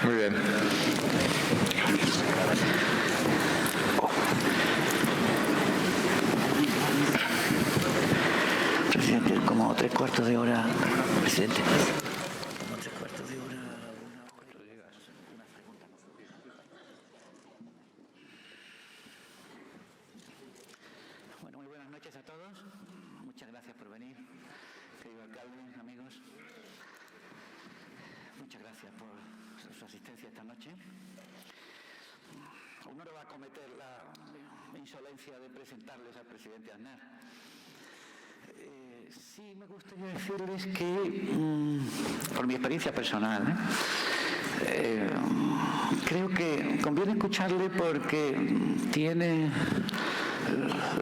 Muy bien. Presidente, como 3/4 de hora, presidente. Como 3/4 de hora. Bueno, muy buenas noches a todos. Muchas gracias por venir, querido alcalde, amigos. Muchas gracias por su asistencia esta noche. Uno no va a cometer la insolencia de presentarles al presidente Aznar. Sí me gustaría decirles que, por mi experiencia personal, creo que conviene escucharle porque tiene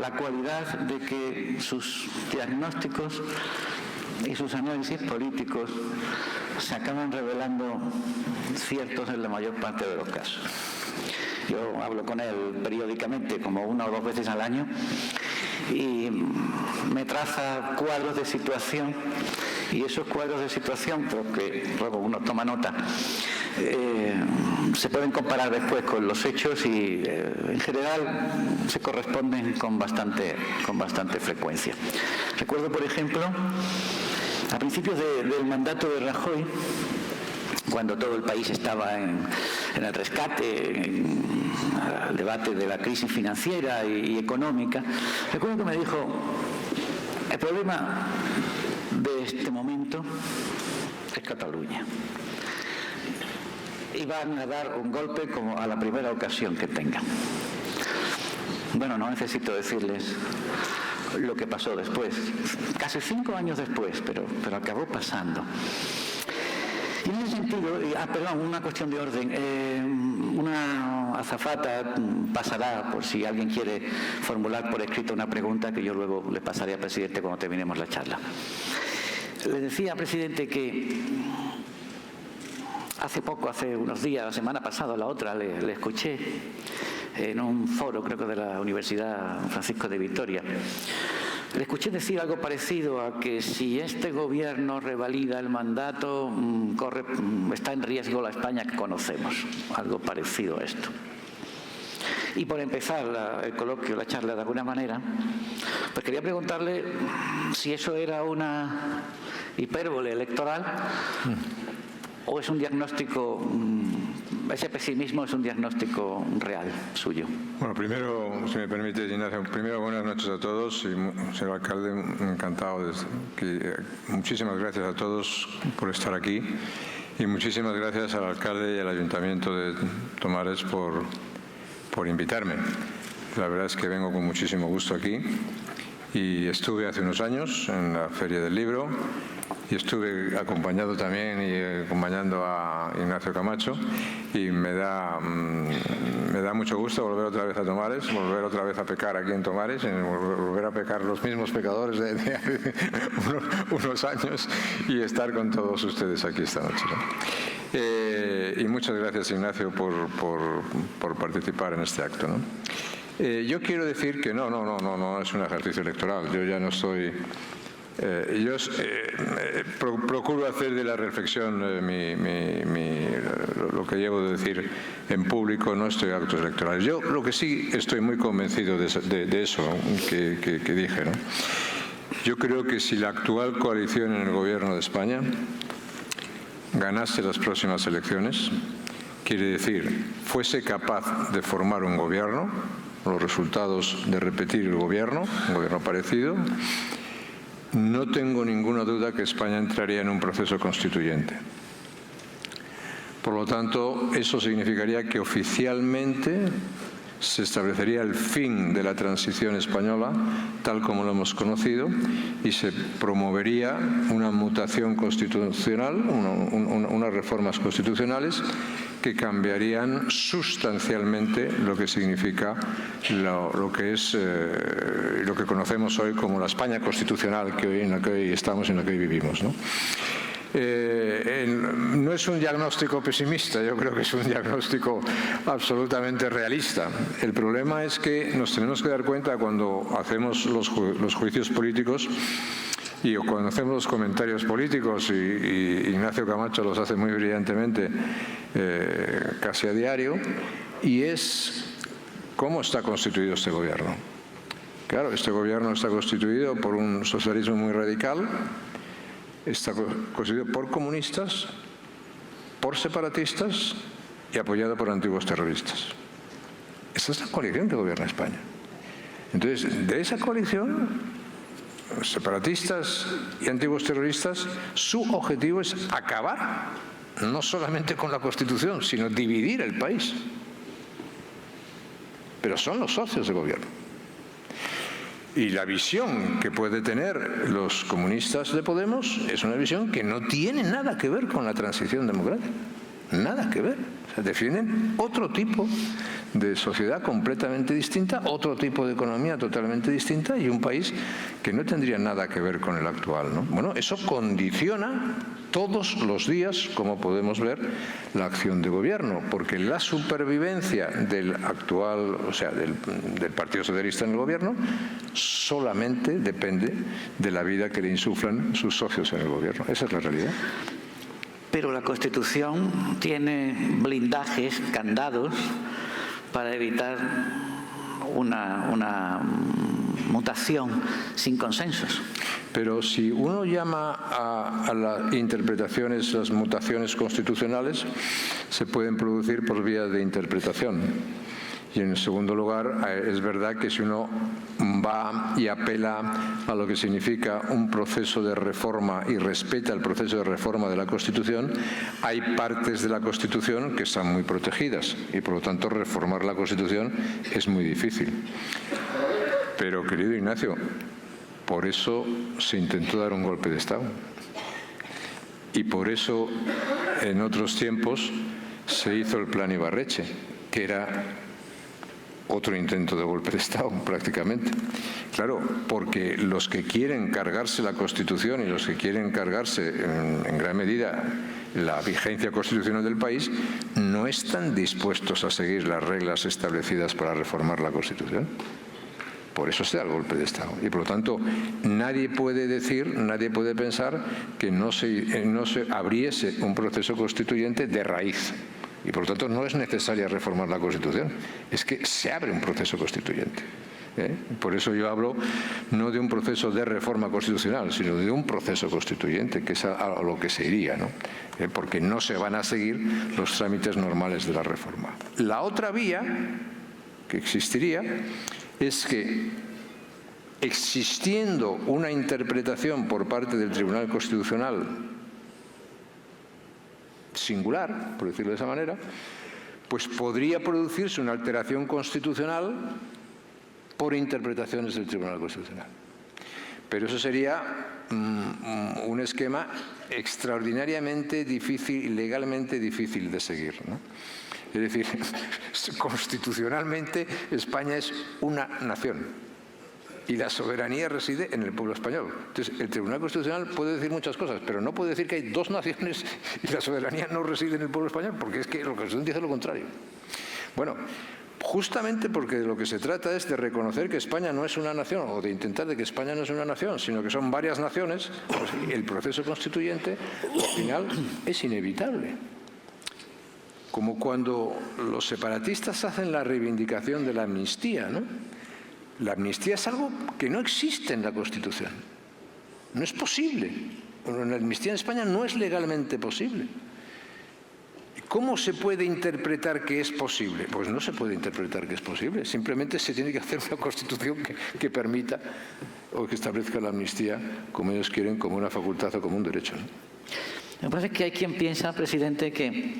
la cualidad de que sus diagnósticos y sus análisis políticos se acaban revelando ciertos en la mayor parte de los casos. Yo hablo con él periódicamente, como 1 o 2 veces al año, y me traza cuadros de situación, y esos cuadros de situación, porque luego uno toma nota, se pueden comparar después con los hechos y en general se corresponden con bastante frecuencia. Recuerdo, por ejemplo, a principios del mandato de Rajoy, cuando todo el país estaba en el rescate, en el debate de la crisis financiera y económica, recuerdo que me dijo: el problema de este momento es Cataluña. Y van a dar un golpe como a la primera ocasión que tengan. Bueno, no necesito decirles lo que pasó después, casi 5 años después, pero acabó pasando. Y en ese sentido, una cuestión de orden, una azafata pasará, por si alguien quiere formular por escrito una pregunta que yo luego le pasaré al presidente cuando terminemos la charla. Le decía, presidente, que hace unos días, la semana pasada o la otra, le escuché en un foro, creo que de la Universidad Francisco de Vitoria. Le escuché decir algo parecido a que si este gobierno revalida el mandato, está en riesgo la España que conocemos. Algo parecido a esto. Y por empezar el coloquio, la charla de alguna manera, pues quería preguntarle si eso era una hipérbole electoral o es un diagnóstico, ese pesimismo es un diagnóstico real suyo. Bueno, primero, si me permite, Ignacio, buenas noches a todos y, señor alcalde, encantado muchísimas gracias a todos por estar aquí y muchísimas gracias al alcalde y al ayuntamiento de Tomares por invitarme. La verdad es que vengo con muchísimo gusto aquí y estuve hace unos años en la Feria del Libro y estuve acompañando a Ignacio Camacho y me da mucho gusto volver otra vez a Tomares, volver otra vez a pecar aquí en Tomares, volver a pecar los mismos pecadores de hace unos años y estar con todos ustedes aquí esta noche, ¿no? Y muchas gracias, Ignacio, por participar en este acto, ¿no? Yo quiero decir que no es un ejercicio electoral. Yo ya no estoy... procuro hacer de la reflexión lo que llevo de decir en público, no estoy en actos electorales. Yo lo que sí estoy muy convencido de eso que dije, ¿no? Yo creo que si la actual coalición en el gobierno de España ganase las próximas elecciones, quiere decir, fuese capaz de formar un gobierno, los resultados de repetir el gobierno, un gobierno parecido, no tengo ninguna duda que España entraría en un proceso constituyente. Por lo tanto, eso significaría que oficialmente se establecería el fin de la transición española, tal como lo hemos conocido, y se promovería una mutación constitucional, unas reformas constitucionales que cambiarían sustancialmente lo que significa lo que conocemos hoy como la España constitucional en la que hoy estamos, en la que hoy vivimos, ¿no? No es un diagnóstico pesimista, yo creo que es un diagnóstico absolutamente realista. El problema es que nos tenemos que dar cuenta cuando hacemos los juicios políticos y cuando hacemos los comentarios políticos, y Ignacio Camacho los hace muy brillantemente, casi a diario, y es cómo está constituido este gobierno. Claro, este gobierno está constituido por un socialismo muy radical, está constituido por comunistas, por separatistas y apoyado por antiguos terroristas. Esa es la coalición que gobierna España. Entonces, de esa coalición, separatistas y antiguos terroristas, su objetivo es acabar no solamente con la Constitución, sino dividir el país. Pero son los socios de gobierno. Y la visión que puede tener los comunistas de Podemos es una visión que no tiene nada que ver con la transición democrática. Nada que ver. O sea, defienden otro tipo de sociedad completamente distinta, otro tipo de economía totalmente distinta y un país que no tendría nada que ver con el actual, ¿no? Bueno, eso condiciona todos los días, como podemos ver, la acción de gobierno, porque la supervivencia del actual, o sea, del Partido Socialista en el gobierno, solamente depende de la vida que le insuflan sus socios en el gobierno. Esa es la realidad. Pero la Constitución tiene blindajes, candados, para evitar una mutación sin consensos. Pero si uno llama a las interpretaciones, las mutaciones constitucionales, se pueden producir por vía de interpretación. Y en segundo lugar, es verdad que si uno va y apela a lo que significa un proceso de reforma y respeta el proceso de reforma de la Constitución, hay partes de la Constitución que están muy protegidas y por lo tanto reformar la Constitución es muy difícil. Pero, querido Ignacio, por eso se intentó dar un golpe de Estado. Y por eso en otros tiempos se hizo el Plan Ibarretxe, que era otro intento de golpe de Estado, prácticamente. Claro, porque los que quieren cargarse la Constitución y los que quieren cargarse en gran medida la vigencia constitucional del país no están dispuestos a seguir las reglas establecidas para reformar la Constitución. Por eso se da el golpe de Estado. Y por lo tanto, nadie puede decir, nadie puede pensar que no se abriese un proceso constituyente de raíz. Y por lo tanto no es necesaria reformar la Constitución, es que se abre un proceso constituyente. Por eso yo hablo no de un proceso de reforma constitucional, sino de un proceso constituyente, que es a lo que se iría, ¿no? Porque no se van a seguir los trámites normales de la reforma. La otra vía que existiría es que, existiendo una interpretación por parte del Tribunal Constitucional singular, por decirlo de esa manera, pues podría producirse una alteración constitucional por interpretaciones del Tribunal Constitucional. Pero eso sería un esquema extraordinariamente difícil y legalmente difícil de seguir, ¿no? Es decir, constitucionalmente España es una nación y la soberanía reside en el pueblo español. Entonces, el Tribunal Constitucional puede decir muchas cosas, pero no puede decir que hay dos naciones y la soberanía no reside en el pueblo español, porque es que la Constitución dice lo contrario. Bueno, justamente porque de lo que se trata es de reconocer que España no es una nación, o de intentar de que España no es una nación, sino que son varias naciones, pues el proceso constituyente, al final, es inevitable. Como cuando los separatistas hacen la reivindicación de la amnistía, ¿no? La amnistía es algo que no existe en la Constitución. No es posible. Bueno, la amnistía en España no es legalmente posible. ¿Cómo se puede interpretar que es posible? Pues no se puede interpretar que es posible. Simplemente se tiene que hacer una Constitución que permita o que establezca la amnistía como ellos quieren, como una facultad o como un derecho, ¿no? Lo que pasa es que hay quien piensa, presidente, que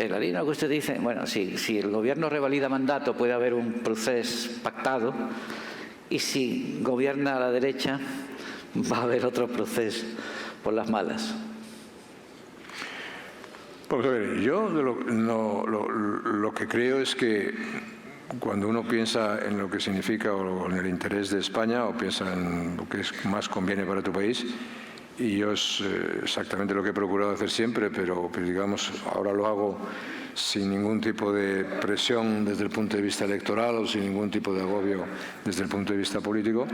la línea que usted dice, bueno, si el gobierno revalida mandato puede haber un proceso pactado y si gobierna a la derecha va a haber otro proceso por las malas. Vamos a ver, yo lo que creo es que cuando uno piensa en lo que significa o en el interés de España o piensa en lo que más conviene para tu país, y yo es exactamente lo que he procurado hacer siempre, pero digamos, ahora lo hago sin ningún tipo de presión desde el punto de vista electoral o sin ningún tipo de agobio desde el punto de vista político.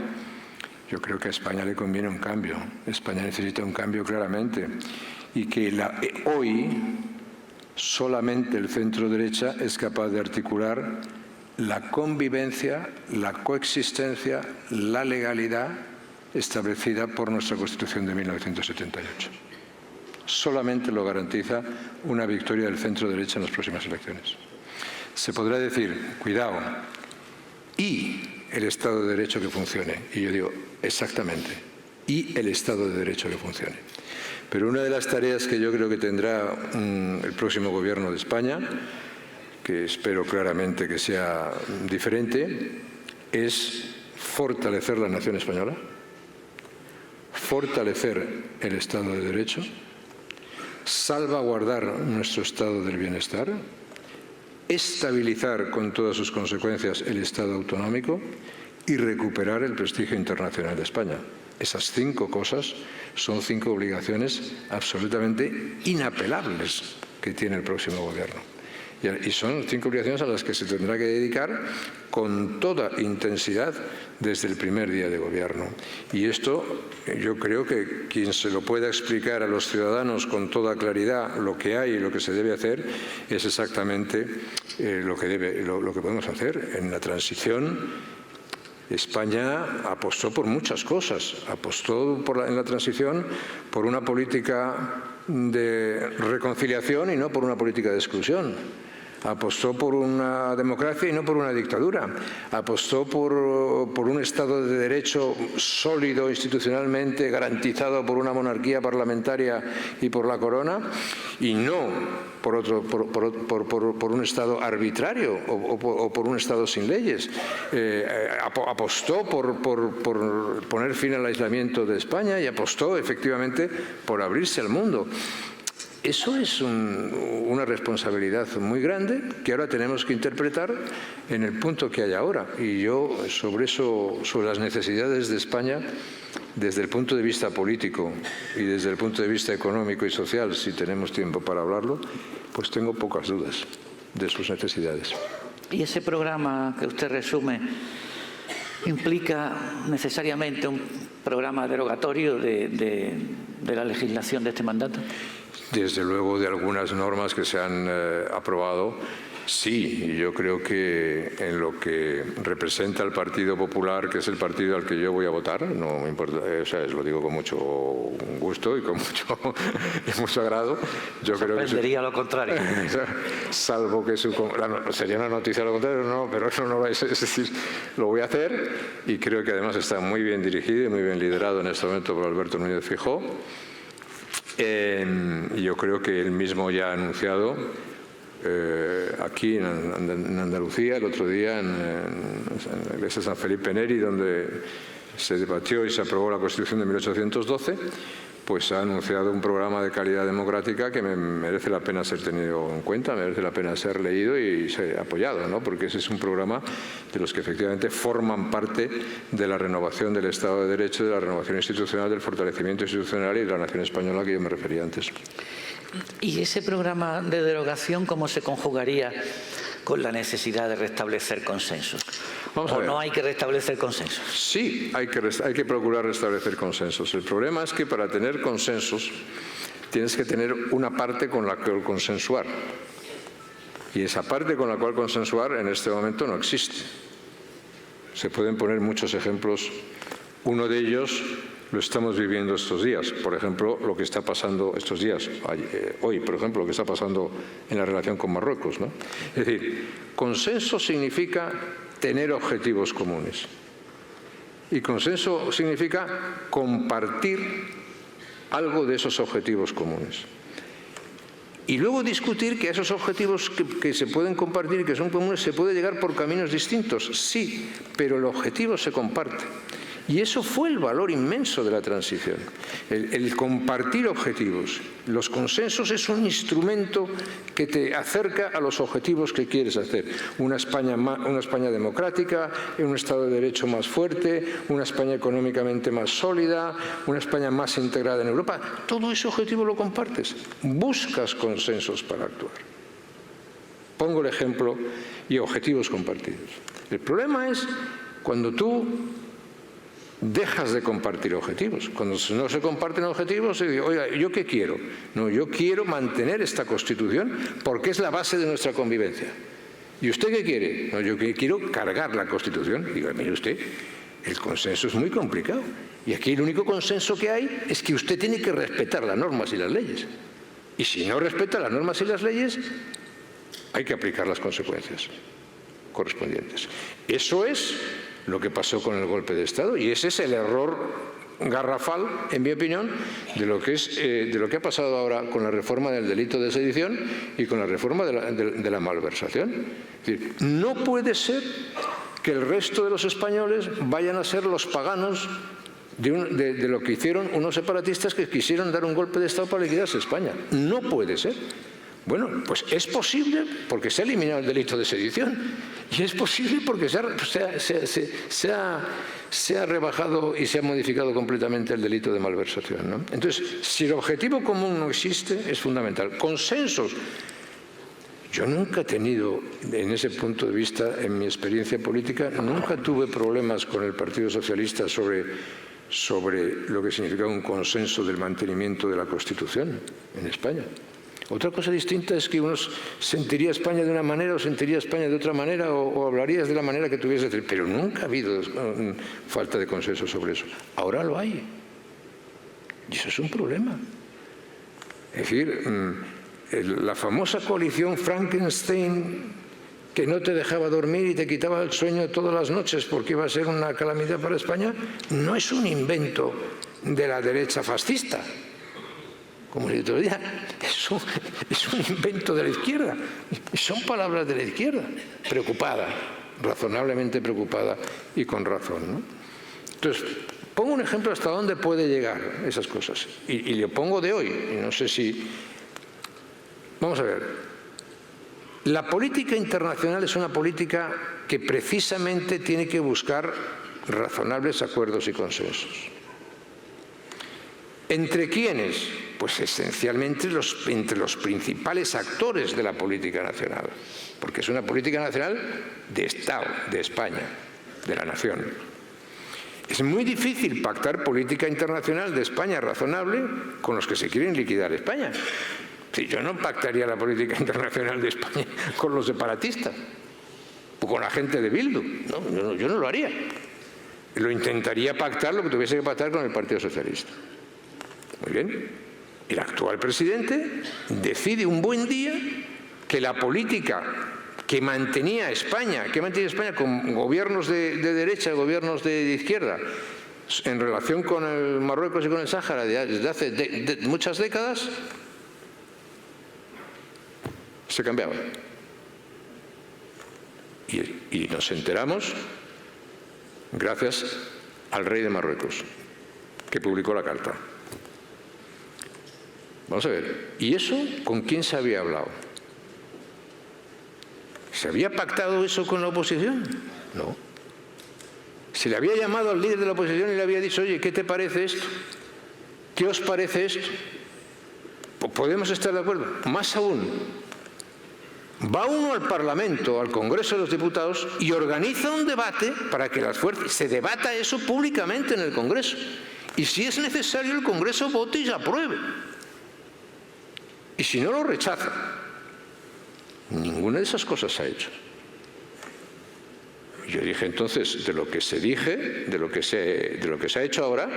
Yo creo que a España le conviene un cambio. España necesita un cambio claramente. Y que hoy solamente el centro derecha es capaz de articular la convivencia, la coexistencia, la legalidad establecida por nuestra Constitución de 1978. Solamente lo garantiza una victoria del centro derecha en las próximas elecciones. Se podrá decir, cuidado, y el Estado de Derecho que funcione. Y yo digo, exactamente, y el Estado de Derecho que funcione. Pero una de las tareas que yo creo que tendrá el próximo Gobierno de España, que espero claramente que sea diferente, es fortalecer la nación española, fortalecer el Estado de Derecho, salvaguardar nuestro estado del bienestar, estabilizar con todas sus consecuencias el Estado autonómico y recuperar el prestigio internacional de España. Esas 5 cosas son 5 obligaciones absolutamente inapelables que tiene el próximo Gobierno. Y son 5 obligaciones a las que se tendrá que dedicar con toda intensidad desde el primer día de Gobierno. Y esto, yo creo que quien se lo pueda explicar a los ciudadanos con toda claridad lo que hay y lo que se debe hacer es exactamente lo que podemos hacer. En la transición, España apostó por muchas cosas. Apostó en la transición por una política de reconciliación y no por una política de exclusión. Apostó por una democracia y no por una dictadura. Apostó por un Estado de Derecho sólido institucionalmente, garantizado por una monarquía parlamentaria y por la corona, y no por un Estado arbitrario o por un Estado sin leyes. Apostó por poner fin al aislamiento de España y apostó efectivamente por abrirse al mundo. Eso es una responsabilidad muy grande que ahora tenemos que interpretar en el punto que hay ahora. Y yo sobre las necesidades de España, desde el punto de vista político y desde el punto de vista económico y social, si tenemos tiempo para hablarlo, pues tengo pocas dudas de sus necesidades. ¿Y ese programa que usted resume implica necesariamente un programa derogatorio de la legislación de este mandato? Desde luego, de algunas normas que se han aprobado, sí. Y yo creo que en lo que representa el Partido Popular, que es el partido al que yo voy a votar, no me importa, o sea, lo digo con mucho gusto y con mucho agrado. Yo creo que sorprendería lo contrario. Salvo que sería una noticia lo contrario, no, pero eso no es decir, lo voy a hacer y creo que además está muy bien dirigido y muy bien liderado en este momento por Alberto Núñez Feijóo. Yo creo que él mismo ya ha anunciado aquí en Andalucía, el otro día en la iglesia de San Felipe Neri, donde se debatió y se aprobó la Constitución de 1812, pues ha anunciado un programa de calidad democrática que merece la pena ser tenido en cuenta, merece la pena ser leído y ser apoyado, ¿no? Porque ese es un programa de los que efectivamente forman parte de la renovación del Estado de Derecho, de la renovación institucional, del fortalecimiento institucional y de la nación española a que yo me refería antes. ¿Y ese programa de derogación cómo se conjugaría con la necesidad de restablecer consensos? ¿O no hay que restablecer consensos? Sí, hay que procurar restablecer consensos. El problema es que para tener consensos tienes que tener una parte con la que consensuar. Y esa parte con la cual consensuar en este momento no existe. Se pueden poner muchos ejemplos. Uno de ellos lo estamos viviendo estos días. Por ejemplo, lo que está pasando estos días, hoy, por ejemplo, lo que está pasando en la relación con Marruecos, ¿no? Es decir, consenso significa tener objetivos comunes. Y consenso significa compartir algo de esos objetivos comunes. Y luego discutir que a esos objetivos que se pueden compartir y que son comunes se puede llegar por caminos distintos. Sí, pero el objetivo se comparte. Y eso fue el valor inmenso de la transición, el compartir objetivos. Los consensos es un instrumento que te acerca a los objetivos que quieres hacer. Una España democrática, un Estado de Derecho más fuerte, una España económicamente más sólida, una España más integrada en Europa. Todo ese objetivo lo compartes. Buscas consensos para actuar. Pongo el ejemplo y objetivos compartidos. El problema es cuando tú dejas de compartir objetivos. Cuando no se comparten objetivos, se dice, oiga, ¿yo qué quiero? No, yo quiero mantener esta Constitución porque es la base de nuestra convivencia. ¿Y usted qué quiere? No, yo quiero cargar la Constitución. Y digo, mire usted, el consenso es muy complicado. Y aquí el único consenso que hay es que usted tiene que respetar las normas y las leyes. Y si no respeta las normas y las leyes, hay que aplicar las consecuencias correspondientes. Eso es lo que pasó con el golpe de Estado y ese es el error garrafal, en mi opinión, de lo que ha pasado ahora con la reforma del delito de sedición y con la reforma de la malversación. Es decir, no puede ser que el resto de los españoles vayan a ser los paganos de lo que hicieron unos separatistas que quisieron dar un golpe de Estado para liquidarse España. No puede ser. Bueno, pues es posible porque se ha eliminado el delito de sedición y es posible porque se ha rebajado y se ha modificado completamente el delito de malversación, ¿no? Entonces, si el objetivo común no existe, es fundamental. Consensos. Yo nunca he tenido, en ese punto de vista, en mi experiencia política, nunca tuve problemas con el Partido Socialista sobre lo que significa un consenso del mantenimiento de la Constitución en España. Otra cosa distinta es que uno sentiría España de una manera o sentiría España de otra manera o hablarías de la manera que tuviese, pero nunca ha habido falta de consenso sobre eso. Ahora lo hay. Y eso es un problema. Es decir, la famosa coalición Frankenstein que no te dejaba dormir y te quitaba el sueño todas las noches porque iba a ser una calamidad para España, no es un invento de la derecha fascista. Como el otro día, es un invento de la izquierda. Son palabras de la izquierda, preocupada, razonablemente preocupada y con razón, ¿no? Entonces, pongo un ejemplo hasta dónde puede llegar esas cosas. Y le pongo de hoy, y no sé si... Vamos a ver. La política internacional es una política que precisamente tiene que buscar razonables acuerdos y consensos. ¿Entre quiénes? Pues esencialmente entre los principales actores de la política nacional, porque es una política nacional de Estado, de España, de la nación. Es muy difícil pactar política internacional de España razonable con los que se quieren liquidar España. Si yo no pactaría la política internacional de España con los separatistas o con la gente de Bildu, no, yo no lo haría. Lo intentaría pactar lo que tuviese que pactar con el Partido Socialista. Muy bien. El actual presidente decide un buen día que la política que mantenía España con gobiernos de derecha, gobiernos de izquierda, en relación con el Marruecos y con el Sáhara desde hace muchas décadas, se cambiaba. Y nos enteramos gracias al rey de Marruecos, que publicó la carta. Vamos a ver, ¿y eso con quién se había hablado? ¿Se había pactado eso con la oposición? No. Se le había llamado al líder de la oposición y le había dicho, oye, ¿qué te parece esto? ¿Qué os parece esto? ¿Podemos estar de acuerdo? Más aún, va uno al Parlamento, al Congreso de los Diputados, y organiza un debate para que las fuerzas, se debata eso públicamente en el Congreso. Y si es necesario, el Congreso vote y apruebe. Y si no, lo rechaza. Ninguna de esas cosas se ha hecho. Yo dije entonces, de lo que se ha hecho ahora,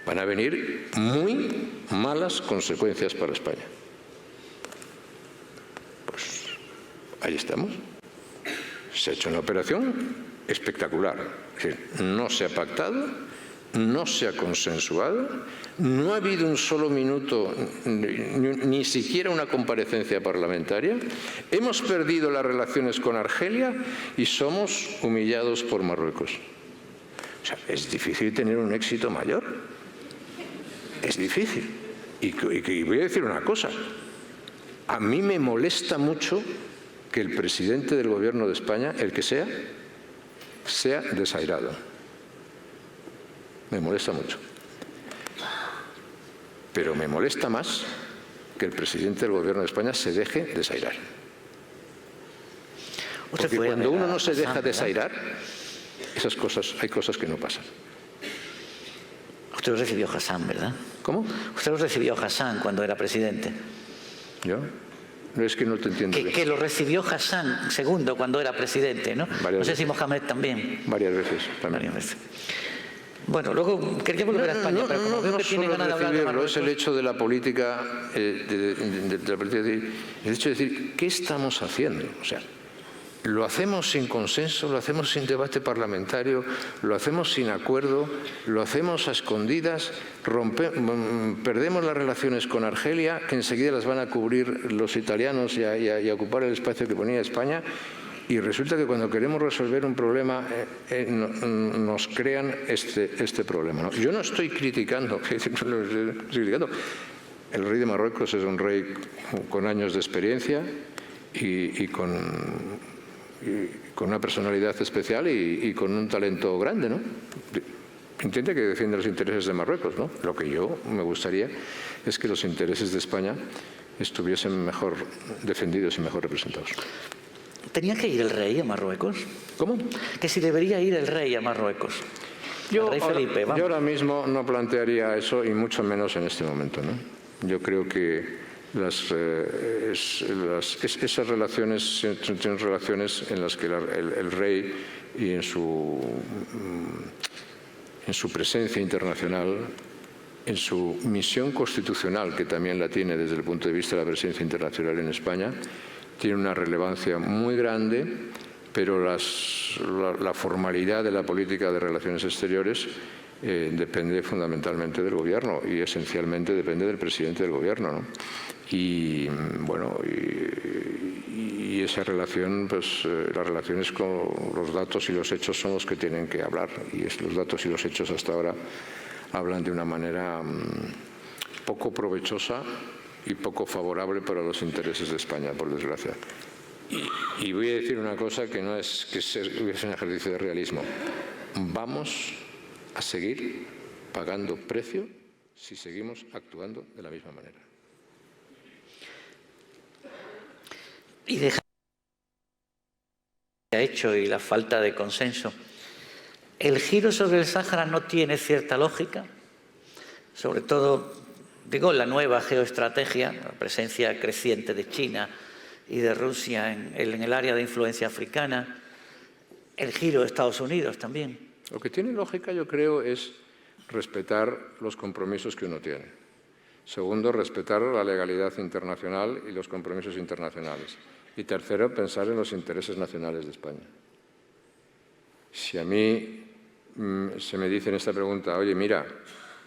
van a venir muy malas consecuencias para España. Pues ahí estamos. Se ha hecho una operación espectacular. Es decir, no se ha pactado, no se ha consensuado, no ha habido un solo minuto, ni siquiera una comparecencia parlamentaria. Hemos perdido las relaciones con Argelia y somos humillados por Marruecos. O sea, es difícil tener un éxito mayor. Es difícil. Y voy a decir una cosa. A mí me molesta mucho que el presidente del Gobierno de España, el que sea desairado. Me molesta mucho. Pero me molesta más que el presidente del Gobierno de España se deje desairar. Porque cuando uno no se deja desairar, hay cosas que no pasan. Usted lo recibió Hassan, ¿verdad? ¿Cómo? Usted lo recibió Hassan cuando era presidente. ¿Yo? No, es que no te entiendo bien. Que lo recibió Hassan II cuando era presidente, ¿no? No sé si Mohamed también. Varias veces también. Varias veces. Bueno, luego quería volver a España, pero como veo que tiene ganas de hablar de Marruecos... Es el hecho de la política, el hecho de decir, ¿qué estamos haciendo? O sea, lo hacemos sin consenso, lo hacemos sin debate parlamentario, lo hacemos sin acuerdo, lo hacemos a escondidas, perdemos las relaciones con Argelia, que enseguida las van a cubrir los italianos y a ocupar el espacio que ponía España, y resulta que cuando queremos resolver un problema nos crean este problema, ¿no? Yo no estoy criticando, el rey de Marruecos es un rey con años de experiencia y con una personalidad especial y con un talento grande, ¿no? Entiende que defiende los intereses de Marruecos, ¿no? Lo que yo me gustaría es que los intereses de España estuviesen mejor defendidos y mejor representados. ¿Tenía que ir el rey a Marruecos? ¿Cómo? Que si debería ir el rey a Marruecos. Yo rey Felipe, vamos. Yo ahora mismo no plantearía eso, y mucho menos en este momento, ¿no? Yo creo que esas relaciones son relaciones en las que el rey y en su presencia internacional, en su misión constitucional, que también la tiene desde el punto de vista de la presencia internacional en España, tiene una relevancia muy grande, pero la formalidad de la política de relaciones exteriores depende fundamentalmente del gobierno y esencialmente depende del presidente del gobierno, ¿no? Y bueno, y esa relación, pues las relaciones con los datos y los hechos son los que tienen que hablar, y los datos y los hechos hasta ahora hablan de una manera poco provechosa y poco favorable para los intereses de España, por desgracia. Y voy a decir una cosa que no es que es un ejercicio de realismo. Vamos a seguir pagando precio si seguimos actuando de la misma manera. Y deja que ha hecho y la falta de consenso. ¿El giro sobre el Sáhara no tiene cierta lógica? Sobre todo, digo, la nueva geoestrategia, la presencia creciente de China y de Rusia en el área de influencia africana, el giro de Estados Unidos también. Lo que tiene lógica, yo creo, es respetar los compromisos que uno tiene. Segundo, respetar la legalidad internacional y los compromisos internacionales. Y tercero, pensar en los intereses nacionales de España. Si a mí se me dice en esta pregunta, oye, mira,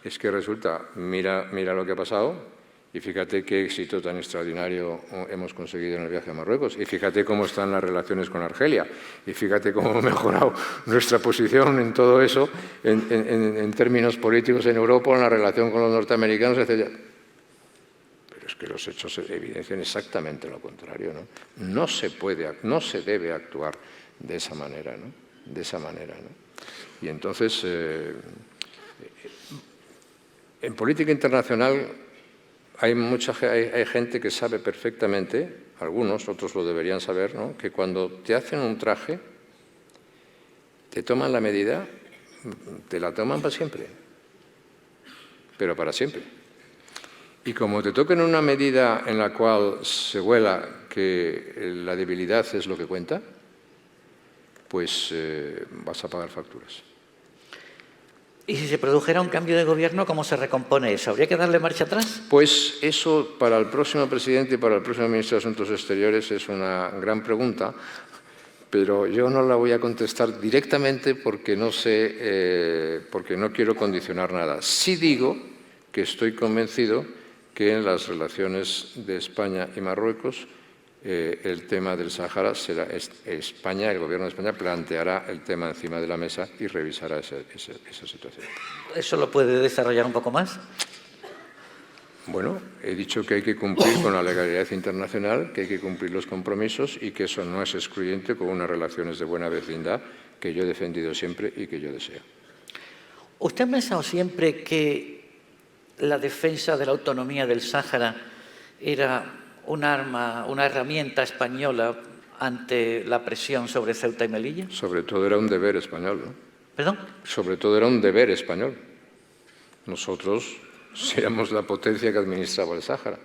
es que resulta, mira lo que ha pasado, y fíjate qué éxito tan extraordinario hemos conseguido en el viaje a Marruecos, y fíjate cómo están las relaciones con Argelia, y fíjate cómo hemos mejorado nuestra posición en todo eso, en términos políticos en Europa, en la relación con los norteamericanos, etc. Pero es que los hechos evidencian exactamente lo contrario, ¿no? No se debe actuar de esa manera, ¿no? De esa manera, ¿no? Y entonces, en política internacional hay gente que sabe perfectamente, algunos, otros lo deberían saber, ¿no?, que cuando te hacen un traje, te toman la medida, te la toman para siempre, pero para siempre. Y como te toquen una medida en la cual se huela que la debilidad es lo que cuenta, pues vas a pagar facturas. ¿Y si se produjera un cambio de gobierno, cómo se recompone eso? ¿Habría que darle marcha atrás? Pues eso, para el próximo presidente y para el próximo ministro de Asuntos Exteriores, es una gran pregunta, pero yo no la voy a contestar directamente porque no sé, porque no quiero condicionar nada. Sí digo que estoy convencido que en las relaciones de España y Marruecos el tema del Sáhara será España, el gobierno de España planteará el tema encima de la mesa y revisará esa situación. ¿Eso lo puede desarrollar un poco más? Bueno, he dicho que hay que cumplir con la legalidad internacional, que hay que cumplir los compromisos y que eso no es excluyente con unas relaciones de buena vecindad que yo he defendido siempre y que yo deseo. ¿Usted ha pensado siempre que la defensa de la autonomía del Sáhara era un arma, una herramienta española ante la presión sobre Ceuta y Melilla? Sobre todo era un deber español, ¿no? ¿Perdón? Sobre todo era un deber español. nosotros éramos la potencia que administraba el Sáhara.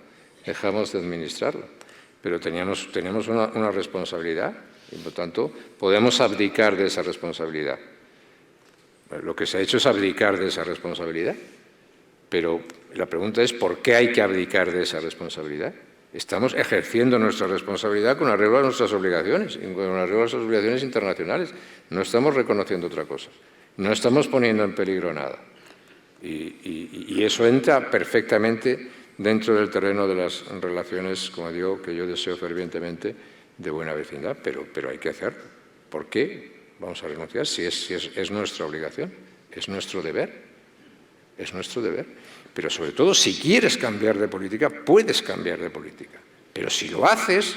Dejamos de administrarlo. Pero teníamos una responsabilidad y, por tanto, podemos abdicar de esa responsabilidad. Lo que se ha hecho es abdicar de esa responsabilidad. Pero la pregunta es, ¿por qué hay que abdicar de esa responsabilidad? Estamos ejerciendo nuestra responsabilidad con arreglo a nuestras obligaciones, con arreglo a nuestras obligaciones internacionales. No estamos reconociendo otra cosa. No estamos poniendo en peligro nada. Y eso entra perfectamente dentro del terreno de las relaciones, como digo, que yo deseo fervientemente, de buena vecindad, pero hay que hacerlo. ¿Por qué vamos a renunciar? Si es nuestra obligación, es nuestro deber. Es nuestro deber. Pero sobre todo, si quieres cambiar de política, puedes cambiar de política. Pero si lo haces,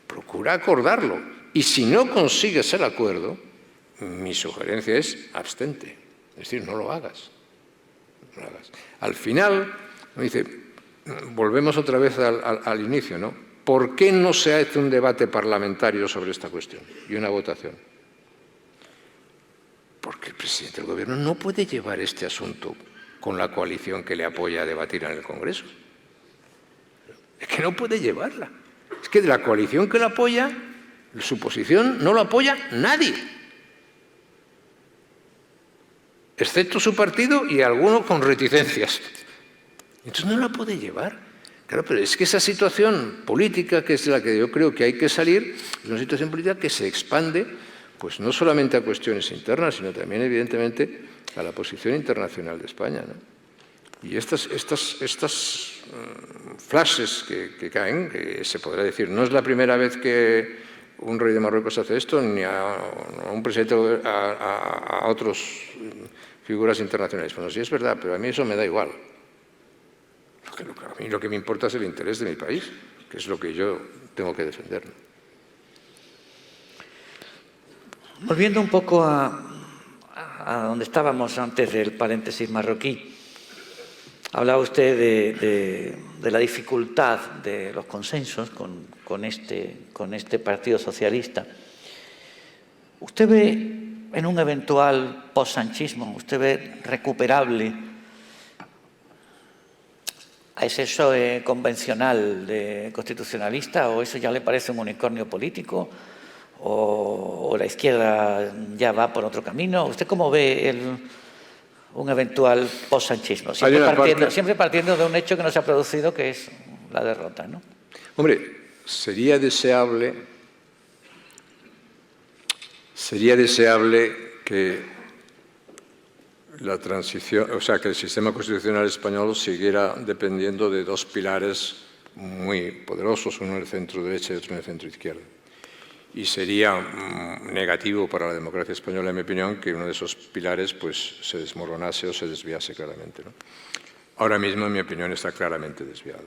procura acordarlo. Y si no consigues el acuerdo, mi sugerencia es abstente. Es decir, no lo hagas. No lo hagas. Al final, me dice, volvemos otra vez al inicio, ¿no? ¿Por qué no se ha hecho un debate parlamentario sobre esta cuestión y una votación? Porque el presidente del Gobierno no puede llevar este asunto con la coalición que le apoya a debatir en el Congreso. Es que no puede llevarla. Es que de la coalición que le apoya, su posición no lo apoya nadie. Excepto su partido y algunos con reticencias. Entonces no la puede llevar. Claro, pero es que esa situación política, que es la que yo creo que hay que salir, es una situación política que se expande, pues no solamente a cuestiones internas, sino también, evidentemente, a la posición internacional de España, ¿no? Y estas flashes que caen, que se podrá decir, no es la primera vez que un rey de Marruecos hace esto, ni a un presidente, a otras figuras internacionales. Bueno, sí es verdad, pero a mí eso me da igual. A mí lo que me importa es el interés de mi país, que es lo que yo tengo que defender, ¿no? Volviendo un poco a donde estábamos antes del paréntesis marroquí, hablaba usted de la dificultad de los consensos con este Partido Socialista. ¿Usted ve en un eventual post-sanchismo, usted ve recuperable a ese PSOE convencional constitucionalista, o eso ya le parece un unicornio político? ¿O la izquierda ya va por otro camino? ¿Usted cómo ve un eventual post-sanchismo? Siempre partiendo de un hecho que no se ha producido, que es la derrota, ¿no? Hombre, sería deseable que la transición, o sea, que el sistema constitucional español siguiera dependiendo de dos pilares muy poderosos, uno en el centro-derecha y otro en el centro-izquierda. Y sería negativo para la democracia española, en mi opinión, que uno de esos pilares pues, se desmoronase o se desviase claramente, ¿no? Ahora mismo, en mi opinión, está claramente desviado.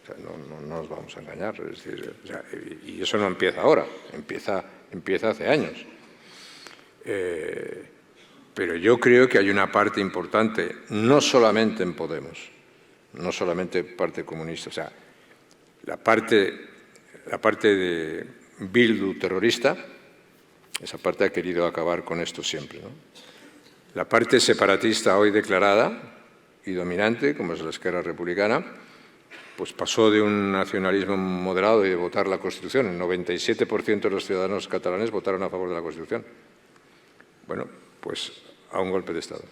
O sea, no nos vamos a engañar. Es decir, o sea, y eso no empieza ahora, empieza hace años. Pero yo creo que hay una parte importante, no solamente en Podemos, no solamente parte comunista, o sea, la parte de Bildu terrorista, esa parte ha querido acabar con esto siempre, ¿no? La parte separatista hoy declarada y dominante, como es la Esquerra Republicana, pues pasó de un nacionalismo moderado y de votar la Constitución. El 97% de los ciudadanos catalanes votaron a favor de la Constitución. Bueno, pues a un golpe de Estado.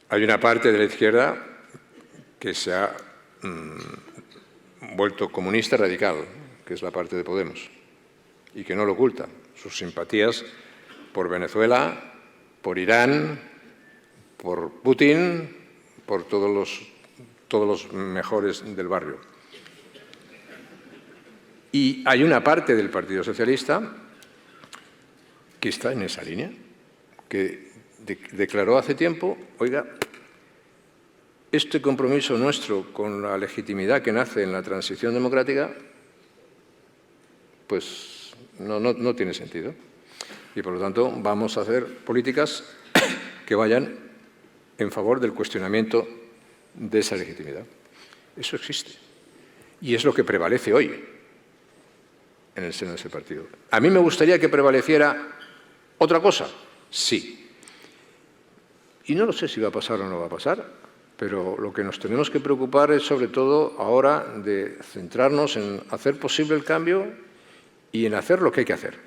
Hay una parte de la izquierda que se ha vuelto comunista radical, que es la parte de Podemos, y que no lo oculta. Sus simpatías por Venezuela, por Irán, por Putin, por todos los mejores del barrio. Y hay una parte del Partido Socialista que está en esa línea, que declaró hace tiempo, oiga, este compromiso nuestro con la legitimidad que nace en la transición democrática, pues no tiene sentido. Y por lo tanto vamos a hacer políticas que vayan en favor del cuestionamiento de esa legitimidad. Eso existe. Y es lo que prevalece hoy en el seno de ese partido. ¿A mí me gustaría que prevaleciera otra cosa? Sí. Y no lo sé si va a pasar o no va a pasar, pero lo que nos tenemos que preocupar es sobre todo ahora de centrarnos en hacer posible el cambio y en hacer lo que hay que hacer.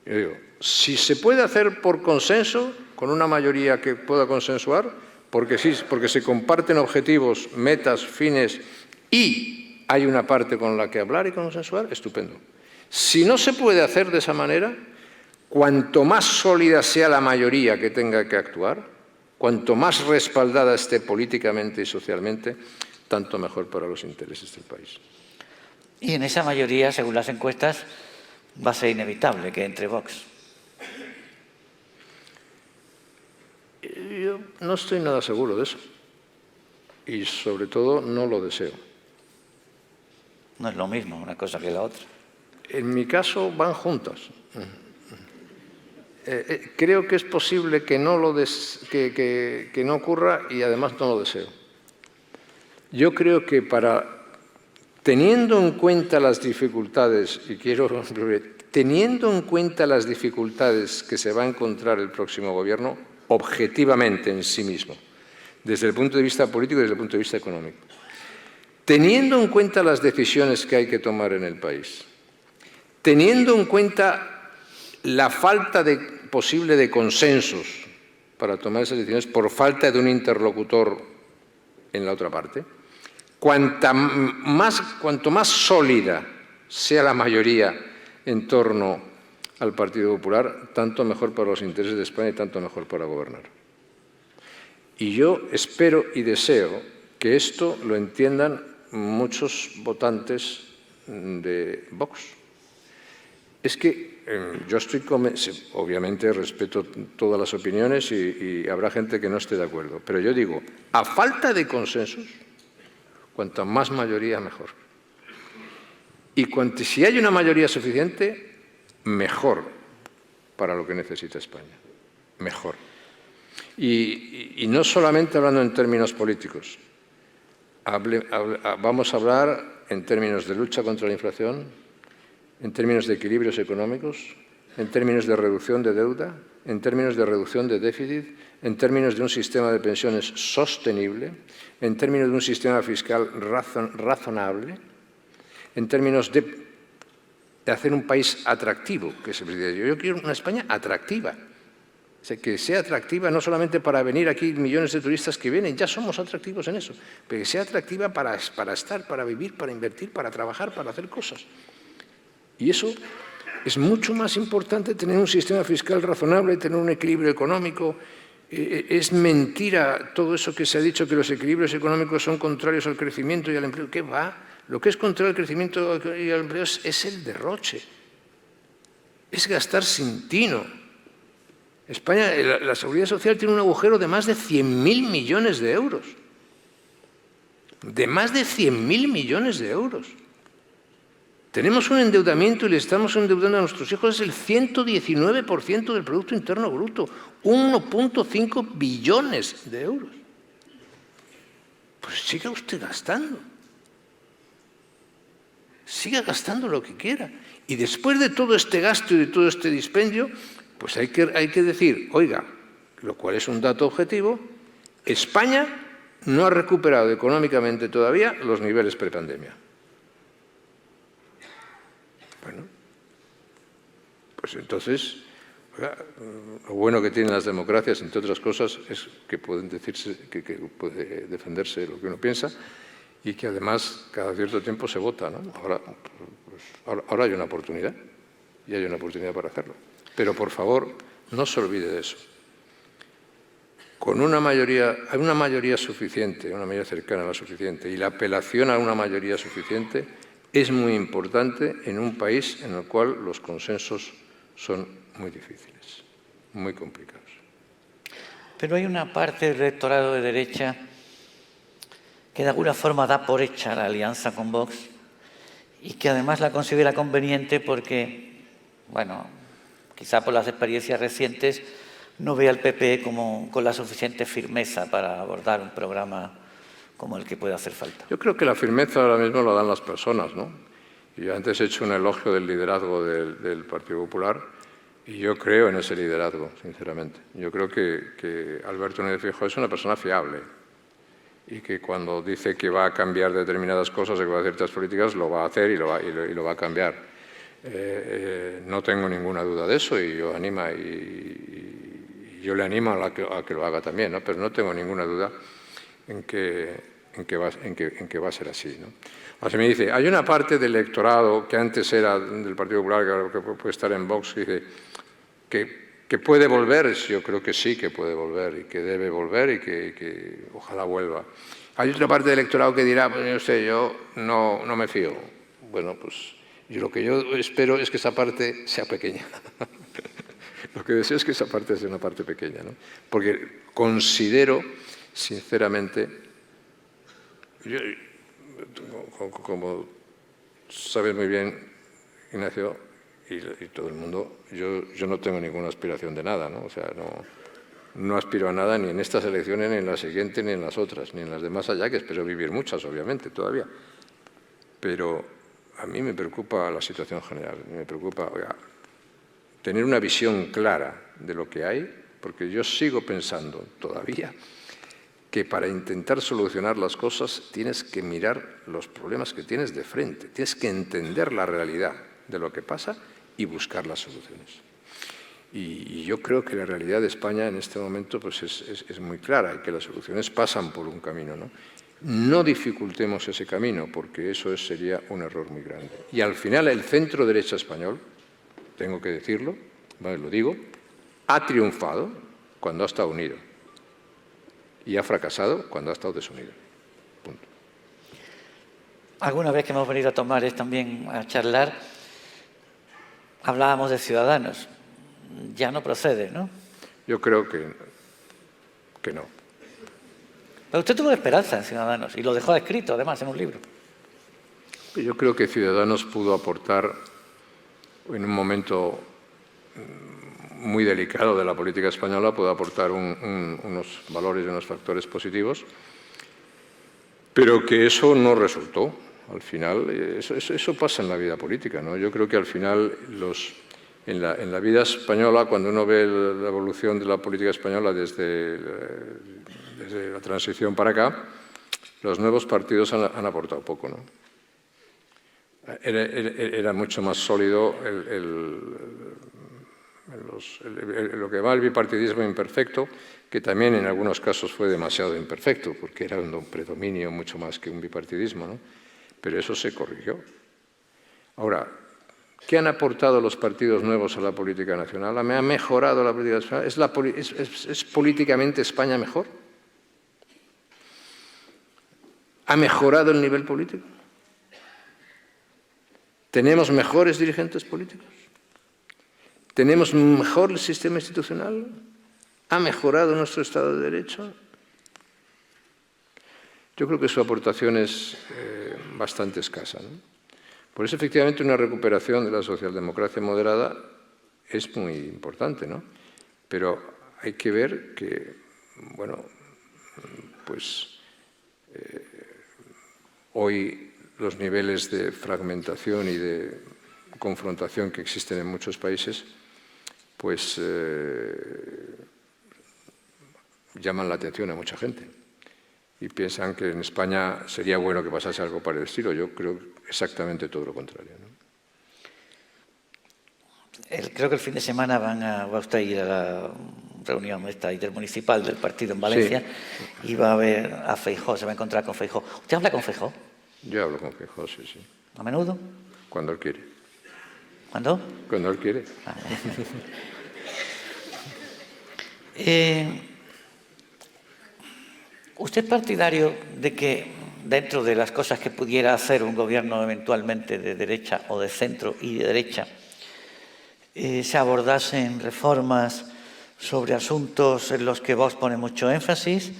Yo digo, si se puede hacer por consenso, con una mayoría que pueda consensuar, porque sí, porque se comparten objetivos, metas, fines y hay una parte con la que hablar y consensuar, estupendo. Si no se puede hacer de esa manera, cuanto más sólida sea la mayoría que tenga que actuar, cuanto más respaldada esté políticamente y socialmente, tanto mejor para los intereses del país. Y en esa mayoría, según las encuestas, va a ser inevitable que entre Vox. Yo no estoy nada seguro de eso. Y sobre todo no lo deseo. No es lo mismo una cosa que la otra. En mi caso van juntas. Creo que es posible que no ocurra y además no lo deseo. Yo creo que teniendo en cuenta las dificultades, teniendo en cuenta las dificultades que se va a encontrar el próximo gobierno, objetivamente en sí mismo, desde el punto de vista político y desde el punto de vista económico, teniendo en cuenta las decisiones que hay que tomar en el país, teniendo en cuenta la falta posible de consensos para tomar esas decisiones por falta de un interlocutor en la otra parte, cuanto más sólida sea la mayoría en torno al Partido Popular, tanto mejor para los intereses de España y tanto mejor para gobernar. Y yo espero y deseo que esto lo entiendan muchos votantes de Vox. Es que yo estoy obviamente respeto todas las opiniones y habrá gente que no esté de acuerdo, pero yo digo, a falta de consensos, cuanta más mayoría, mejor. Y si hay una mayoría suficiente, mejor para lo que necesita España. Mejor. Y no solamente hablando en términos políticos. Vamos a hablar en términos de lucha contra la inflación, en términos de equilibrios económicos, en términos de reducción de deuda, en términos de reducción de déficit, en términos de un sistema de pensiones sostenible, en términos de un sistema fiscal razonable, en términos de hacer un país atractivo. Yo quiero una España atractiva. O sea, que sea atractiva no solamente para venir aquí millones de turistas que vienen, ya somos atractivos en eso, pero que sea atractiva para estar, para vivir, para invertir, para trabajar, para hacer cosas. Y eso es mucho más importante, tener un sistema fiscal razonable, tener un equilibrio económico. Es mentira todo eso que se ha dicho, que los equilibrios económicos son contrarios al crecimiento y al empleo. ¿Qué va? Lo que es contrario al crecimiento y al empleo es el derroche. Es gastar sin tino. España, la Seguridad Social tiene un agujero de más de 100.000 millones de euros. De más de 100.000 millones de euros. Tenemos un endeudamiento y le estamos endeudando a nuestros hijos, es el 119% del Producto Interno Bruto, 1,5 billones de euros. Pues siga usted gastando. Siga gastando lo que quiera. Y después de todo este gasto y de todo este dispendio, pues hay que decir, oiga, lo cual es un dato objetivo, España no ha recuperado económicamente todavía los niveles prepandemia. Bueno, pues entonces, lo bueno que tienen las democracias, entre otras cosas, es que pueden decirse, que puede defenderse lo que uno piensa y que además cada cierto tiempo se vota, ¿no? Ahora hay una oportunidad y hay una oportunidad para hacerlo. Pero, por favor, no se olvide de eso. Con una mayoría suficiente, una mayoría cercana a la suficiente, y la apelación a una mayoría suficiente es muy importante en un país en el cual los consensos son muy difíciles, muy complicados. Pero hay una parte del electorado de derecha que de alguna forma da por hecha la alianza con Vox y que además la considera conveniente porque, bueno, quizá por las experiencias recientes, no ve al PP con la suficiente firmeza para abordar un programa como el que puede hacer falta. Yo creo que la firmeza ahora mismo la dan las personas, ¿no? Y yo antes he hecho un elogio del liderazgo del Partido Popular Y yo creo en ese liderazgo, sinceramente. Yo creo que Alberto Núñez Feijóo es una persona fiable y que cuando dice que va a cambiar determinadas cosas, que va a hacer ciertas políticas, lo va a hacer y lo va a cambiar. No tengo ninguna duda de eso y yo le animo a que lo haga también, ¿no? Pero no tengo ninguna duda en que va a ser así, ¿no? O sea, me dice, hay una parte del electorado que antes era del Partido Popular, que ahora puede estar en Vox, que dice que puede volver. Yo creo que sí que puede volver y que debe volver y que ojalá vuelva. Hay otra parte del electorado que dirá, pues no sé, yo no me fío. Bueno, pues lo que yo espero es que esa parte sea pequeña. Lo que deseo es que esa parte sea una parte pequeña, ¿no? Porque considero, sinceramente, como sabes muy bien, Ignacio, y todo el mundo, yo no tengo ninguna aspiración de nada, ¿no? O sea, no aspiro a nada ni en estas elecciones, ni en la siguiente, ni en las otras, ni en las de más allá, que espero vivir muchas, obviamente, todavía. Pero a mí me preocupa la situación general, me preocupa tener una visión clara de lo que hay, porque yo sigo pensando todavía que para intentar solucionar las cosas tienes que mirar los problemas que tienes de frente, tienes que entender la realidad de lo que pasa y buscar las soluciones. Y yo creo que la realidad de España en este momento pues es muy clara y que las soluciones pasan por un camino, ¿no? No dificultemos ese camino porque eso sería un error muy grande. Y al final el centro derecha español, tengo que decirlo, ¿vale? Lo digo, ha triunfado cuando ha estado unido y ha fracasado cuando ha estado desunido. Punto. Alguna vez que hemos venido a tomar también a charlar, hablábamos de Ciudadanos. Ya no procede, ¿no? Yo creo que no. Pero usted tuvo esperanza en Ciudadanos y lo dejó escrito, además, en un libro. Yo creo que Ciudadanos pudo aportar en un momento muy delicado de la política española, pudo aportar unos valores y unos factores positivos, pero que eso no resultó. Al final, eso pasa en la vida política, ¿no? Yo creo que al final en la vida española, cuando uno ve la evolución de la política española desde la transición para acá, los nuevos partidos han aportado poco, ¿no? Era mucho más sólido lo que va el bipartidismo imperfecto, que también en algunos casos fue demasiado imperfecto, porque era un predominio mucho más que un bipartidismo, ¿no? Pero eso se corrigió. Ahora, ¿qué han aportado los partidos nuevos a la política nacional? ¿Ha mejorado la política nacional? ¿Es políticamente España mejor? ¿Ha mejorado el nivel político? ¿Tenemos mejores dirigentes políticos? ¿Tenemos mejor el sistema institucional? ¿Ha mejorado nuestro Estado de Derecho? Yo creo que su aportación es bastante escasa, ¿no? Por eso, efectivamente, una recuperación de la socialdemocracia moderada es muy importante, ¿no? Pero hay que ver que, bueno, pues hoy los niveles de fragmentación y de confrontación que existen en muchos países, pues llaman la atención a mucha gente y piensan que en España sería bueno que pasase algo para el estilo. Yo creo exactamente todo lo contrario, ¿no? Creo que el fin de semana va usted a ir a la reunión intermunicipal del partido en Valencia, sí. Y va a ver a Feijóo, se va a encontrar con Feijóo. ¿Usted habla con Feijóo? Yo hablo con Feijóo, sí, sí. ¿A menudo? Cuando él quiere. ¿Cuándo? Cuando él quiere. ¿Usted es partidario de que dentro de las cosas que pudiera hacer un gobierno eventualmente de derecha o de centro y de derecha, se abordasen reformas sobre asuntos en los que Vox pone mucho énfasis,